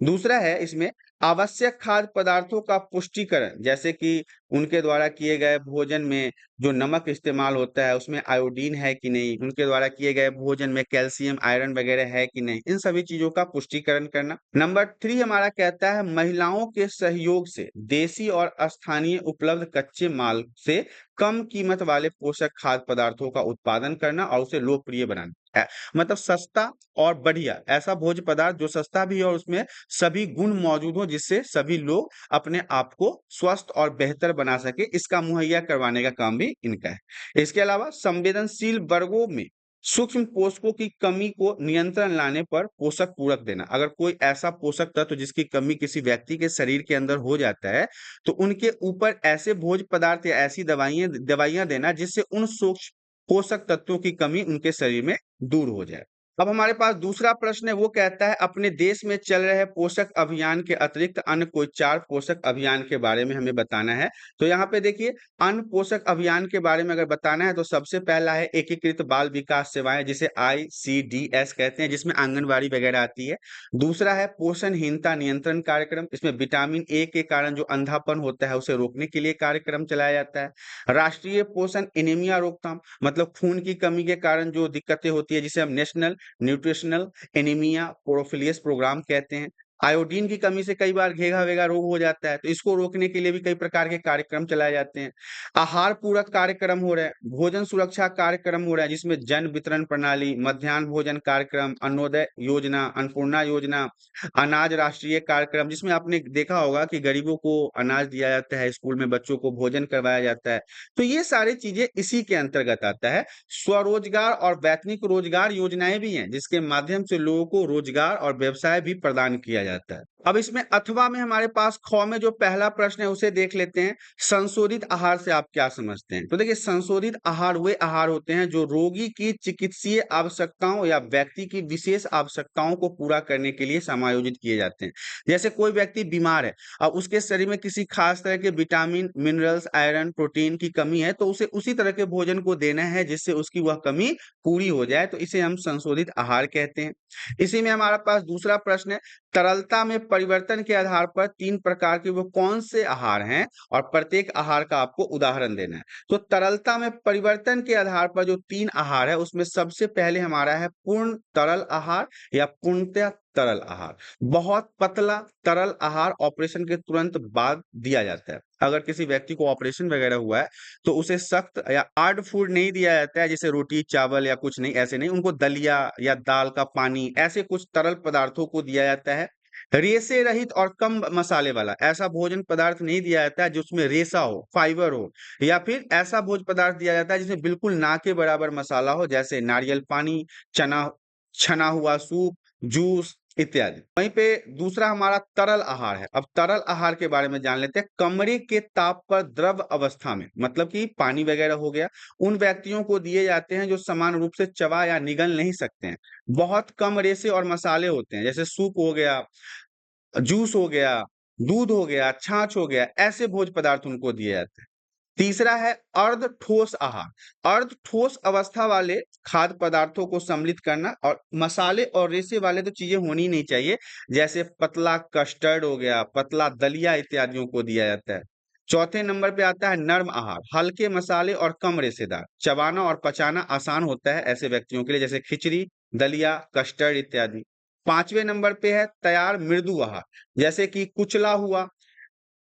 दूसरा है इसमें आवश्यक खाद्य पदार्थों का पुष्टिकरण, जैसे कि उनके द्वारा किए गए भोजन में जो नमक इस्तेमाल होता है उसमें आयोडीन है कि नहीं, उनके द्वारा किए गए भोजन में कैल्शियम, आयरन वगैरह है कि नहीं, इन सभी चीजों का पुष्टिकरण करना। नंबर 3 हमारा कहता है, महिलाओं के सहयोग से देशी और स्थानीय उपलब्ध कच्चे माल से कम कीमत वाले पोषक खाद्य पदार्थों का उत्पादन करना और उसे लोकप्रिय बनाना। मतलब सस्ता और बढ़िया ऐसा भोज्य पदार्थ जो सस्ता भी है और उसमें सभी गुण मौजूद हो, जिससे सभी लोग अपने आप को स्वस्थ और बेहतर बना सके, इसका मुहैया करवाने का काम भी इनका है। इसके अलावा संवेदनशील वर्गों में सूक्ष्म पोषकों की कमी को नियंत्रण लाने पर पोषक पूरक देना। अगर कोई ऐसा पोषक तत्व जिसकी कमी किसी व्यक्ति के शरीर के अंदर हो जाता है, तो उनके ऊपर ऐसे भोज्य पदार्थ या ऐसी दवाइयां देना जिससे उन सूक्ष्म पोषक तत्वों की कमी उनके शरीर में दूर हो जाए। अब हमारे पास दूसरा प्रश्न है, वो कहता है, अपने देश में चल रहे पोषक अभियान के अतिरिक्त अन्य कोई 4 पोषक अभियान के बारे में हमें बताना है। तो यहाँ पे देखिए, अन्य पोषक अभियान के बारे में अगर बताना है तो सबसे पहला है एकीकृत बाल विकास सेवाएं, जिसे ICDS कहते हैं, जिसमें आंगनबाड़ी वगैरह आती है। दूसरा है पोषणहीनता नियंत्रण कार्यक्रम, इसमें विटामिन A के कारण जो अंधापन होता है उसे रोकने के लिए कार्यक्रम चलाया जाता है। राष्ट्रीय पोषण एनीमिया रोकथाम, मतलब खून की कमी के कारण जो दिक्कतें होती है, जिसे हम नेशनल न्यूट्रिशनल एनीमिया प्रोफिलियस प्रोग्राम कहते हैं। आयोडीन की कमी से कई बार घेगा-वेगा रोग हो जाता है, तो इसको रोकने के लिए भी कई प्रकार के कार्यक्रम चलाए जाते हैं। आहार पूरक कार्यक्रम हो रहे हैं, भोजन सुरक्षा कार्यक्रम हो रहा है, जिसमें जन वितरण प्रणाली, मध्याह्न भोजन कार्यक्रम, अन्नोदय योजना, अन्नपूर्णा योजना, अनाज राष्ट्रीय कार्यक्रम, जिसमें आपने देखा होगा कि गरीबों को अनाज दिया जाता है, स्कूल में बच्चों को भोजन करवाया जाता है। तो ये सारी चीजें इसी के अंतर्गत आता है। स्वरोजगार और वैतनिक रोजगार योजनाएं भी हैं, जिसके माध्यम से लोगों को रोजगार और व्यवसाय भी प्रदान किया जाता है। अब इसमें अथवा में हमारे पास ख में जो पहला प्रश्न है उसे देख लेते हैं, संशोधित आहार से आप क्या समझते हैं? तो देखिए, संशोधित आहार वे आहार होते हैं जो रोगी की चिकित्सीय आवश्यकताओं या व्यक्ति की विशेष आवश्यकताओं को पूरा करने के लिए समायोजित किए जाते हैं। जैसे कोई व्यक्ति बीमार है और उसके शरीर में किसी खास तरह के विटामिन, मिनरल्स, आयरन, प्रोटीन की कमी है, तो उसे उसी तरह के भोजन को देना है जिससे उसकी वह कमी पूरी हो जाए, तो इसे हम संशोधित आहार कहते हैं। इसी में हमारे पास दूसरा प्रश्न है, तरलता में परिवर्तन के आधार पर 3 प्रकार के वो कौन से आहार हैं और प्रत्येक आहार का आपको उदाहरण देना है। तो तरलता में परिवर्तन के आधार पर जो 3 आहार है उसमें सबसे पहले हमारा है पूर्ण तरल आहार या पूर्णतः तरल आहार। बहुत पतला तरल आहार ऑपरेशन के तुरंत बाद दिया जाता है। अगर किसी व्यक्ति को ऑपरेशन वगैरह हुआ है तो उसे सख्त या हार्ड फूड नहीं दिया जाता है, जैसे रोटी चावल या कुछ नहीं, ऐसे नहीं। उनको दलिया या दाल का पानी ऐसे कुछ तरल पदार्थों को दिया जाता है। रेसे रहित और कम मसाले वाला ऐसा भोजन पदार्थ नहीं दिया जाता है जिसमें रेसा हो, फाइबर हो, या फिर ऐसा भोजन पदार्थ दिया जाता है जिसमें बिल्कुल ना के बराबर मसाला हो, जैसे नारियल पानी, चना छना हुआ सूप, जूस इत्यादि। वहीं पे दूसरा हमारा तरल आहार है। अब तरल आहार के बारे में जान लेते हैं। कमरे के ताप पर द्रव अवस्था में, मतलब कि पानी वगैरह हो गया, उन व्यक्तियों को दिए जाते हैं जो समान रूप से चबा या निगल नहीं सकते हैं। बहुत कम रेसे और मसाले होते हैं, जैसे सूप हो गया, जूस हो गया, दूध हो गया, छाछ हो गया, ऐसे भोज्य पदार्थ उनको दिए जाते हैं। तीसरा है अर्ध ठोस आहार। अर्ध ठोस अवस्था वाले खाद्य पदार्थों को सम्मिलित करना, और मसाले और रेसे वाले तो चीजें होनी ही नहीं चाहिए, जैसे पतला कस्टर्ड हो गया, पतला दलिया इत्यादियों को दिया जाता है। चौथे नंबर पे आता है नर्म आहार। हल्के मसाले और कम रेसेदार, चबाना और पचाना आसान होता है ऐसे व्यक्तियों के लिए, जैसे खिचड़ी, दलिया, कस्टर्ड इत्यादि। पांचवें नंबर पे है तैयार मृदु आहार, जैसे कि कुचला हुआ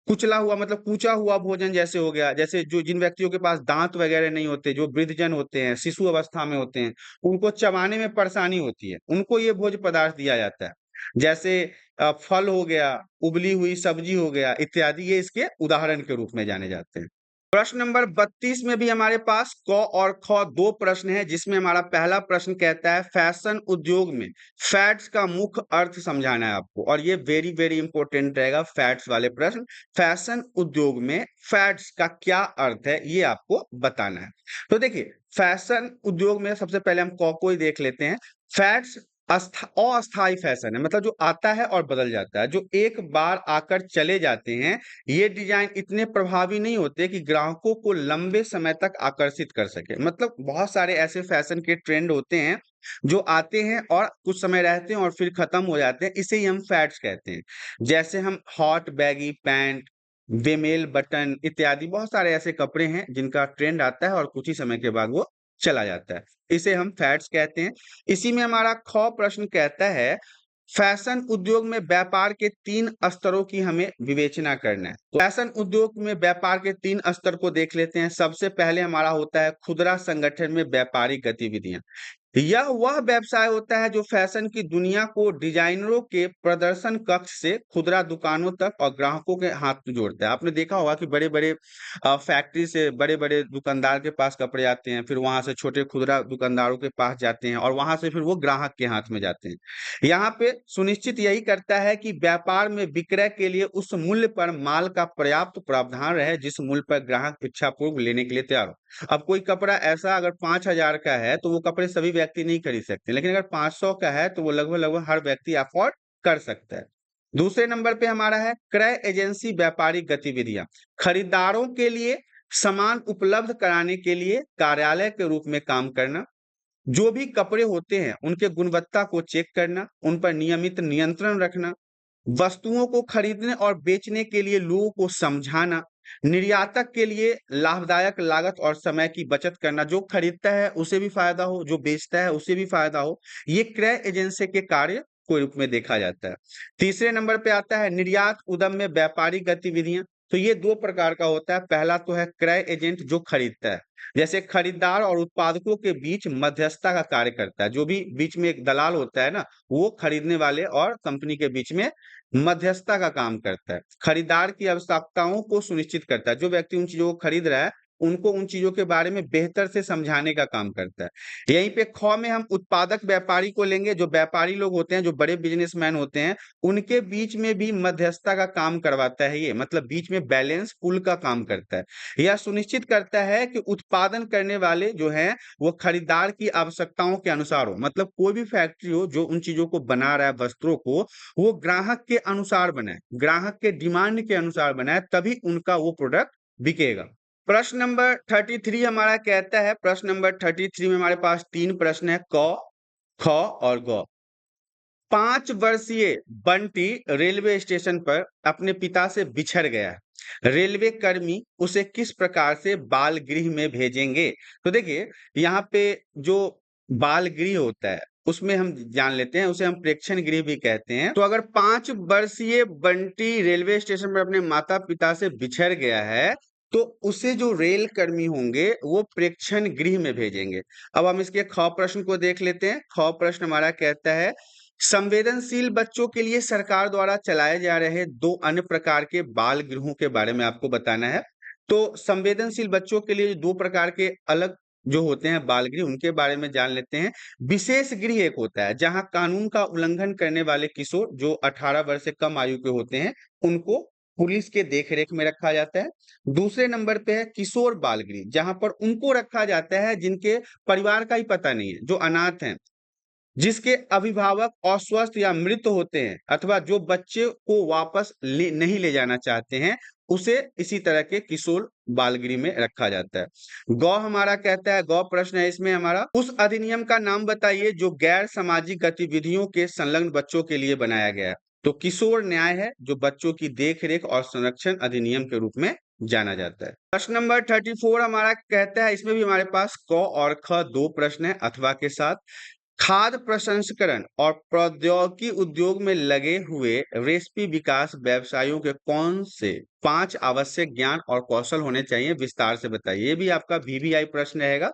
मतलब कूचा हुआ भोजन जैसे हो गया, जैसे जो जिन व्यक्तियों के पास दांत वगैरह नहीं होते, जो वृद्धजन होते हैं, शिशु अवस्था में होते हैं, उनको चबाने में परेशानी होती है, उनको ये भोज्य पदार्थ दिया जाता है। जैसे फल हो गया, उबली हुई सब्जी हो गया इत्यादि, ये इसके उदाहरण के रूप में जाने जाते हैं। प्रश्न नंबर 32 में भी हमारे पास क और ख दो प्रश्न है, जिसमें हमारा पहला प्रश्न कहता है फैशन उद्योग में फैट्स का मुख्य अर्थ समझाना है आपको, और ये वेरी वेरी इंपॉर्टेंट रहेगा फैट्स वाले प्रश्न। फैशन उद्योग में फैट्स का क्या अर्थ है ये आपको बताना है। तो देखिए, फैशन उद्योग में सबसे पहले हम क को ही देख लेते हैं। फैट्स अस्थाई फैशन है, मतलब जो आता है और बदल जाता है, जो एक बार आकर चले जाते हैं। ये डिजाइन इतने प्रभावी नहीं होते कि ग्राहकों को लंबे समय तक आकर्षित कर सके। मतलब बहुत सारे ऐसे फैशन के ट्रेंड होते हैं जो आते हैं और कुछ समय रहते हैं और फिर खत्म हो जाते हैं, इसे ही हम फैड्स कहते हैं। जैसे हम हॉट बैगी पैंट, बेमेल बटन इत्यादि, बहुत सारे ऐसे कपड़े हैं जिनका ट्रेंड आता है और कुछ ही समय के बाद वो चला जाता है, इसे हम फैड्स कहते हैं। इसी में हमारा ख प्रश्न कहता है फैशन उद्योग में व्यापार के 3 स्तरों की हमें विवेचना करना है। तो फैशन उद्योग में व्यापार के 3 स्तर को देख लेते हैं। सबसे पहले हमारा होता है खुदरा संगठन में व्यापारिक गतिविधियां। यह वह व्यवसाय होता है जो फैशन की दुनिया को डिजाइनरों के प्रदर्शन कक्ष से खुदरा दुकानों तक और ग्राहकों के हाथ में जोड़ता है। आपने देखा होगा कि बड़े बड़े फैक्ट्री से बड़े बड़े दुकानदार के पास कपड़े आते हैं, फिर वहां से छोटे खुदरा दुकानदारों के पास जाते हैं, और वहां से फिर वो ग्राहक के हाथ में जाते हैं। यहाँ पे सुनिश्चित यही करता है कि व्यापार में विक्रय के लिए उस मूल्य पर माल का पर्याप्त प्रावधान रहे जिस मूल्य पर ग्राहक इच्छापूर्वक लेने के लिए तैयार हो। अब कोई कपड़ा ऐसा अगर 5,000 का है तो वो कपड़े सभी व्यक्ति नहीं खरीद सकते, लेकिन अगर 500 का है तो वो लगभग लगभग हर व्यक्ति अफोर्ड कर सकता है। दूसरे नंबर पे हमारा है क्रय एजेंसी व्यापारिक गतिविधियां। खरीदारों के लिए सामान उपलब्ध कराने के लिए कार्यालय के रूप में काम करना। जो भी कपड़े होते हैं उनके गुणवत्ता को चेक करना, उन पर नियमित नियंत्रण रखना, वस्तुओं को खरीदने और बेचने के लिए लोगों को समझाना, निर्यातक के लिए लाभदायक लागत और समय की बचत करना, जो खरीदता है उसे भी फायदा हो, जो बेचता है उसे भी फायदा हो, ये क्रय एजेंसी के कार्य को रूप में देखा जाता है। तीसरे नंबर पे आता है निर्यात उद्यम में व्यापारिक गतिविधियां। तो ये 2 प्रकार का होता है। पहला तो है क्रय एजेंट जो खरीदता है, जैसे खरीदार और उत्पादकों के बीच मध्यस्थता का कार्य करता है। जो भी बीच में एक दलाल होता है ना, वो खरीदने वाले और कंपनी के बीच में मध्यस्थता का काम करता है। खरीदार की आवश्यकताओं को सुनिश्चित करता है। जो व्यक्ति उन चीजों को खरीद रहा है उनको उन चीजों के बारे में बेहतर से समझाने का काम करता है। यहीं पे ख में हम उत्पादक व्यापारी को लेंगे। जो व्यापारी लोग होते हैं, जो बड़े बिजनेसमैन होते हैं, उनके बीच में भी मध्यस्थता का काम करवाता है। ये मतलब बीच में बैलेंस पुल का काम करता है। यह सुनिश्चित करता है कि उत्पादन करने वाले जो हैं वो खरीदार की आवश्यकताओं के अनुसार हो। मतलब कोई भी फैक्ट्री हो जो उन चीजों को बना रहा है, वस्त्रों को, वो ग्राहक के अनुसार बनाए, ग्राहक के डिमांड के अनुसार बनाए, तभी उनका वो प्रोडक्ट बिकेगा। प्रश्न नंबर 33 हमारा कहता है, प्रश्न नंबर 33 में हमारे पास 3 प्रश्न है क, ख और ग। 5 वर्षीय बंटी रेलवे स्टेशन पर अपने पिता से बिछड़ गया। रेलवे कर्मी उसे किस प्रकार से बाल गृह में भेजेंगे? तो देखिए, यहाँ पे जो बाल गृह होता है, उसमें हम जान लेते हैं, उसे हम प्रेक्षण गृह भी कहते हैं। तो अगर 5 वर्षीय बंटी रेलवे स्टेशन पर अपने माता-पिता से बिछड़ गया है, तो उसे जो रेल कर्मी होंगे, वो प्रेक्षण गृह में भेजेंगे। अब हम इसके ख प्रश्न को देख लेते हैं। ख प्रश्न हमारा कहता है, संवेदनशील बच्चों के लिए सरकार द्वारा चलाए जा रहे 2 अन्य प्रकार के बाल गृहों के बारे में आपको बताना है। तो संवेदनशील बच्चों के लिए 2 प्रकार के अलग जो होते हैं बाल गृह, उनके बारे में जान लेते हैं। विशेष गृह एक होता है, जहाँ कानून का उल्लंघन करने वाले किशोर जो 18 वर्ष से कम आयु के होते हैं, उनको पुलिस के देख-रेख में रखा जाता है। दूसरे नंबर पे है किशोर बाल गृह, जहाँ पर उनको रखा जाता है जिनके परिवार का ही पता नहीं है, जो अनाथ हैं, जिसके अभिभावक अस्वस्थ या मृत होते हैं, अथवा जो बच्चे को वापस नहीं ले जाना चाहते हैं, उसे इसी तरह के किशोर बाल गृह में रखा जाता है। गौ हमारा कहता है, गौ प्रश्न है इसमें हमारा, उस अधिनियम का नाम बताइए जो गैर सामाजिक गतिविधियों के संलग्न बच्चों के लिए बनाया गया है। तो किशोर न्याय है, जो बच्चों की देख-रेख और संरक्षण अधिनियम के रूप में जाना जाता है। प्रश्न नंबर 34 हमारा कहता है, इसमें भी हमारे पास क और ख 2 प्रश्न है अथवा के साथ। खाद्य प्रसंस्करण और प्रौद्योगिकी उद्योग में लगे हुए रेसिपी विकास व्यवसायियों के कौन से 5 आवश्यक ज्ञान और कौशल होने चाहिए, विस्तार से बताइए। ये भी आपका वीवीआई प्रश्न रहेगा,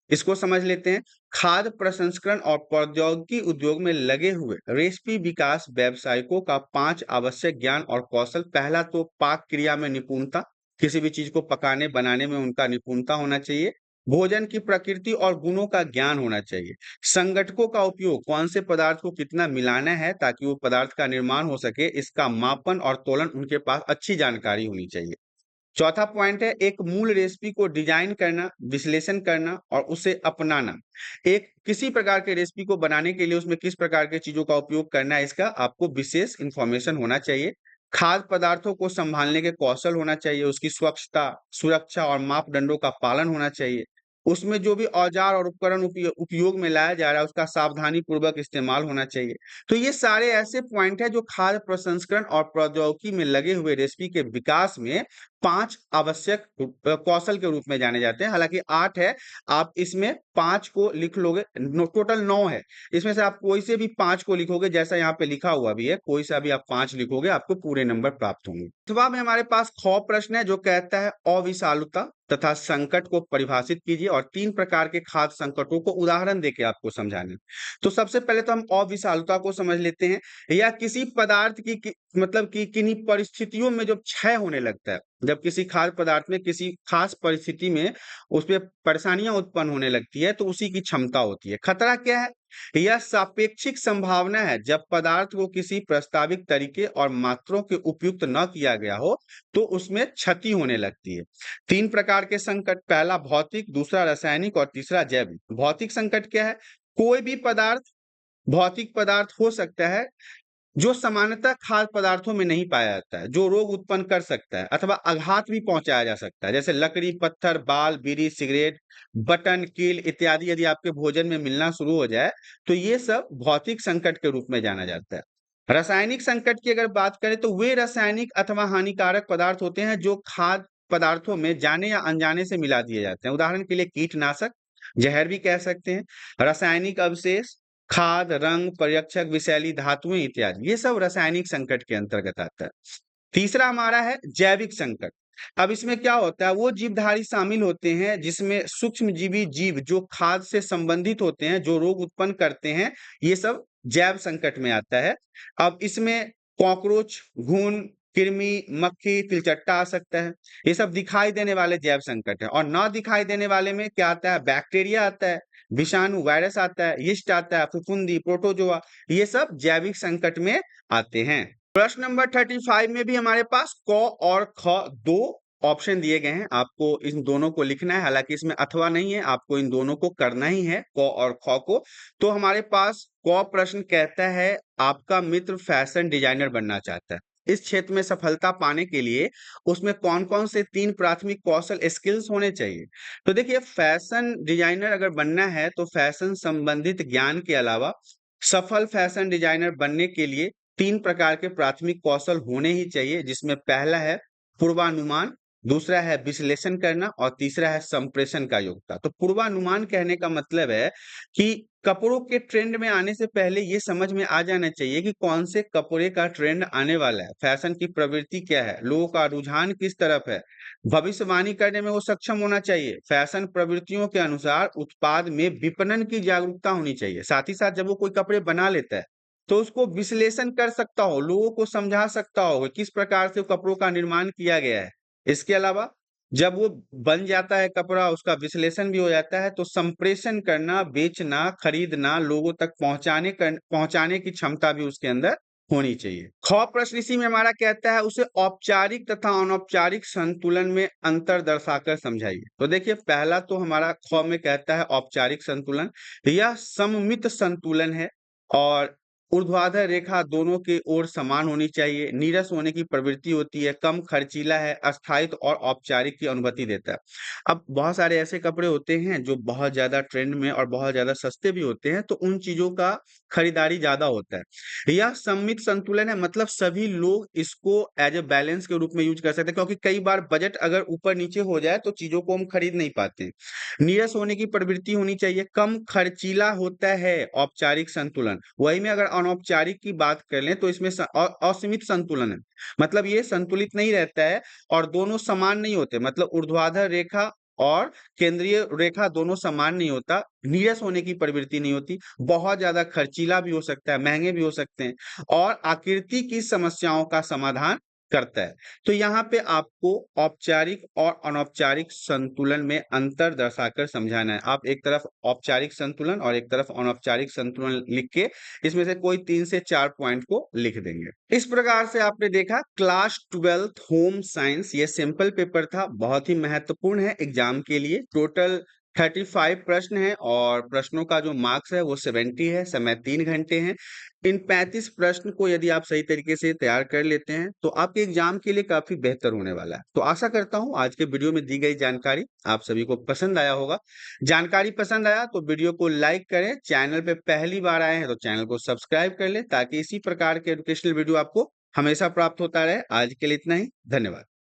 इसको समझ लेते हैं। खाद्य प्रसंस्करण और प्रौद्योगिकी उद्योग में लगे हुए रेसिपी विकास व्यवसायिकों का 5 आवश्यक ज्ञान और कौशल। पहला तो पाक क्रिया में निपुणता, किसी भी चीज को पकाने बनाने में उनका निपुणता होना चाहिए। भोजन की प्रकृति और गुणों का ज्ञान होना चाहिए। संगठकों का उपयोग, कौन से पदार्थ को कितना मिलाना है ताकि वो पदार्थ का निर्माण हो सके, इसका मापन और तोलन उनके पास अच्छी जानकारी होनी चाहिए। चौथा पॉइंट है, एक मूल रेसिपी को डिजाइन करना, विश्लेषण करना और उसे अपनाना। एक किसी प्रकार के रेसिपी को बनाने के लिए उसमें किस प्रकार के चीजों का उपयोग करना है, इसका आपको विशेष इंफॉर्मेशन होना चाहिए। खाद्य पदार्थों को संभालने के कौशल होना चाहिए, उसकी स्वच्छता, सुरक्षा और मापदंडों का पालन होना चाहिए। उसमें जो भी औजार और उपकरण उपयोग में लाया जा रहा है, उसका सावधानी पूर्वक इस्तेमाल होना चाहिए। तो ये सारे ऐसे पॉइंट हैं जो खाद्य प्रसंस्करण और प्रौद्योगिकी में लगे हुए रेसिपी के विकास में 5 आवश्यक कौशल के रूप में जाने जाते हैं। हालांकि 8 है, आप इसमें 5 को लिख लोगे, टोटल 9 है, इसमें से आप कोई से भी 5 को लिखोगे, जैसा यहाँ पे लिखा हुआ भी है, कोई सा भी आप 5 लिखोगे, आपको पूरे नंबर प्राप्त होंगे। अथवा में हमारे पास ख प्रश्न है जो कहता है, अविशालुता तथा संकट को परिभाषित कीजिए और 3 प्रकार के खाद्य संकटों को उदाहरण देके आपको समझाना है। तो सबसे पहले तो हम अविशालुता को समझ लेते हैं। या किसी पदार्थ की मतलब कि किन्हीं परिस्थितियों में जब क्षय होने लगता है, जब किसी खाद्य पदार्थ में किसी खास परिस्थिति में उसमें परेशानियां उत्पन्न होने लगती है, तो उसी की क्षमता होती है। खतरा क्या है? यह सापेक्षिक संभावना है, जब पदार्थ को किसी प्रस्तावित तरीके और मात्रों के उपयुक्त न किया गया हो तो उसमें क्षति होने लगती है। 3 प्रकार के संकट, पहला भौतिक, दूसरा रासायनिक और तीसरा जैविक। भौतिक संकट क्या है? कोई भी पदार्थ भौतिक पदार्थ हो सकता है जो सामान्यतः खाद्य पदार्थों में नहीं पाया जाता है, जो रोग उत्पन्न कर सकता है अथवा आघात भी पहुंचाया जा सकता है, जैसे लकड़ी, पत्थर, बाल, बीड़ी, सिगरेट, बटन, कील इत्यादि यदि आपके भोजन में मिलना शुरू हो जाए, तो ये सब भौतिक संकट के रूप में जाना जाता है। रासायनिक संकट की अगर बात करें तो वे रासायनिक अथवा हानिकारक पदार्थ होते हैं जो खाद्य पदार्थों में जाने या अनजाने से मिला दिए जाते हैं। उदाहरण के लिए कीटनाशक, जहर भी कह सकते हैं, रासायनिक अवशेष, खाद, रंग, पर्यवेक्षक, विषैली धातुएं इत्यादि, ये सब रासायनिक संकट के अंतर्गत आता है। तीसरा हमारा है जैविक संकट। अब इसमें क्या होता है, वो जीवधारी शामिल होते हैं जिसमें सूक्ष्मजीवी जीव जो खाद्य से संबंधित होते हैं, जो रोग उत्पन्न करते हैं, ये सब जैव संकट में आता है। अब इसमें कॉकरोच, घुन, कृमि, मक्खी, तिलचट्टा आ सकता है। ये सब दिखाई देने वाले जैव संकट है। और ना दिखाई देने वाले में क्या आता है? बैक्टीरिया आता है, विषाणु, वायरस आता है, यीस्ट आता है, फफूंदी, प्रोटोजोआ, ये सब जैविक संकट में आते हैं। प्रश्न नंबर 35 में भी हमारे पास क और ख 2 ऑप्शन दिए गए हैं, आपको इन दोनों को लिखना है। हालांकि इसमें अथवा नहीं है, आपको इन दोनों को करना ही है, क और ख को। तो हमारे पास क प्रश्न कहता है, आपका मित्र फैशन डिजाइनर बनना चाहता है। इस क्षेत्र में सफलता पाने के लिए उसमें कौन-कौन से 3 प्राथमिक कौशल स्किल्स होने चाहिए? तो देखिए, फैशन डिजाइनर अगर बनना है तो फैशन संबंधित ज्ञान के अलावा सफल फैशन डिजाइनर बनने के लिए 3 प्रकार के प्राथमिक कौशल होने ही चाहिए, जिसमें पहला है पूर्वानुमान, दूसरा है विश्लेषण करना और तीसरा है संप्रेषण का योग्यता। तो पूर्वानुमान कहने का मतलब है कि कपड़ों के ट्रेंड में आने से पहले ये समझ में आ जाना चाहिए कि कौन से कपड़े का ट्रेंड आने वाला है, फैशन की प्रवृत्ति क्या है, लोगों का रुझान किस तरफ है। भविष्यवाणी करने में वो सक्षम होना चाहिए। फैशन प्रवृत्तियों के अनुसार उत्पाद में विपणन की जागरूकता होनी चाहिए। साथ ही साथ जब वो कोई कपड़े बना लेता है तो उसको विश्लेषण कर सकता हो, लोगों को समझा सकता हो कि किस प्रकार से वो कपड़ों का निर्माण किया गया है। इसके अलावा जब वो बन जाता है कपड़ा, उसका विश्लेषण भी हो जाता है, तो संप्रेषण करना, बेचना, खरीदना, लोगों तक पहुंचाने की क्षमता भी उसके अंदर होनी चाहिए। ख प्रश्न इसी में हमारा कहता है उसे औपचारिक तथा अनौपचारिक संतुलन में अंतर दर्शाकर समझाइए। तो देखिए पहला तो हमारा ख में कहता है औपचारिक संतुलन। यह सममित संतुलन है और ऊर्ध्वाधर रेखा दोनों की ओर समान होनी चाहिए। नीरस होने की प्रवृत्ति होती है, कम खर्चीला है, अस्थायित्व और औपचारिक की अनुमति देता है। अब बहुत सारे ऐसे कपड़े होते हैं जो बहुत ज्यादा ट्रेंड में और बहुत ज्यादा सस्ते भी होते हैं, तो उन चीजों का खरीदारी ज्यादा होता है। यह सम्मित संतुलन है, मतलब सभी लोग इसको एज ए बैलेंस के रूप में यूज कर सकते हैं, क्योंकि कई बार बजट अगर ऊपर नीचे हो जाए तो चीजों को हम खरीद नहीं पाते। नीरस होने की प्रवृत्ति होनी चाहिए, कम खर्चीला होता है औपचारिक संतुलन। वही में अगर अनौपचारिक की बात कर लें तो इसमें असीमित संतुलन है, मतलब ये संतुलित नहीं रहता है और दोनों समान नहीं होते, मतलब ऊर्ध्वाधर रेखा और केंद्रीय रेखा दोनों समान नहीं होता। नीरस होने की प्रवृत्ति नहीं होती, बहुत ज्यादा खर्चीला भी हो सकता है, महंगे भी हो सकते हैं और आकृति की समस्याओं का समाधान करता है। तो यहाँ पे आपको औपचारिक और अनौपचारिक संतुलन में अंतर दर्शाकर समझाना है। आप एक तरफ औपचारिक संतुलन और एक तरफ अनौपचारिक संतुलन लिख के इसमें से कोई 3 से 4 पॉइंट को लिख देंगे। इस प्रकार से आपने देखा क्लास 12th होम साइंस, ये सिंपल पेपर था, बहुत ही महत्वपूर्ण है एग्जाम के लिए। टोटल 35 प्रश्न है और प्रश्नों का जो मार्क्स है वो 70 है। समय 3 घंटे हैं। इन 35 प्रश्न को यदि आप सही तरीके से तैयार कर लेते हैं तो आपके एग्जाम के लिए काफी बेहतर होने वाला है। तो आशा करता हूं आज के वीडियो में दी गई जानकारी आप सभी को पसंद आया होगा। जानकारी पसंद आया तो वीडियो को लाइक करें, चैनल पे पहली बार आए हैं तो चैनल को सब्सक्राइब कर लें ताकि इसी प्रकार के एजुकेशनल वीडियो आपको हमेशा प्राप्त होता रहे। आज के लिए इतना ही, धन्यवाद।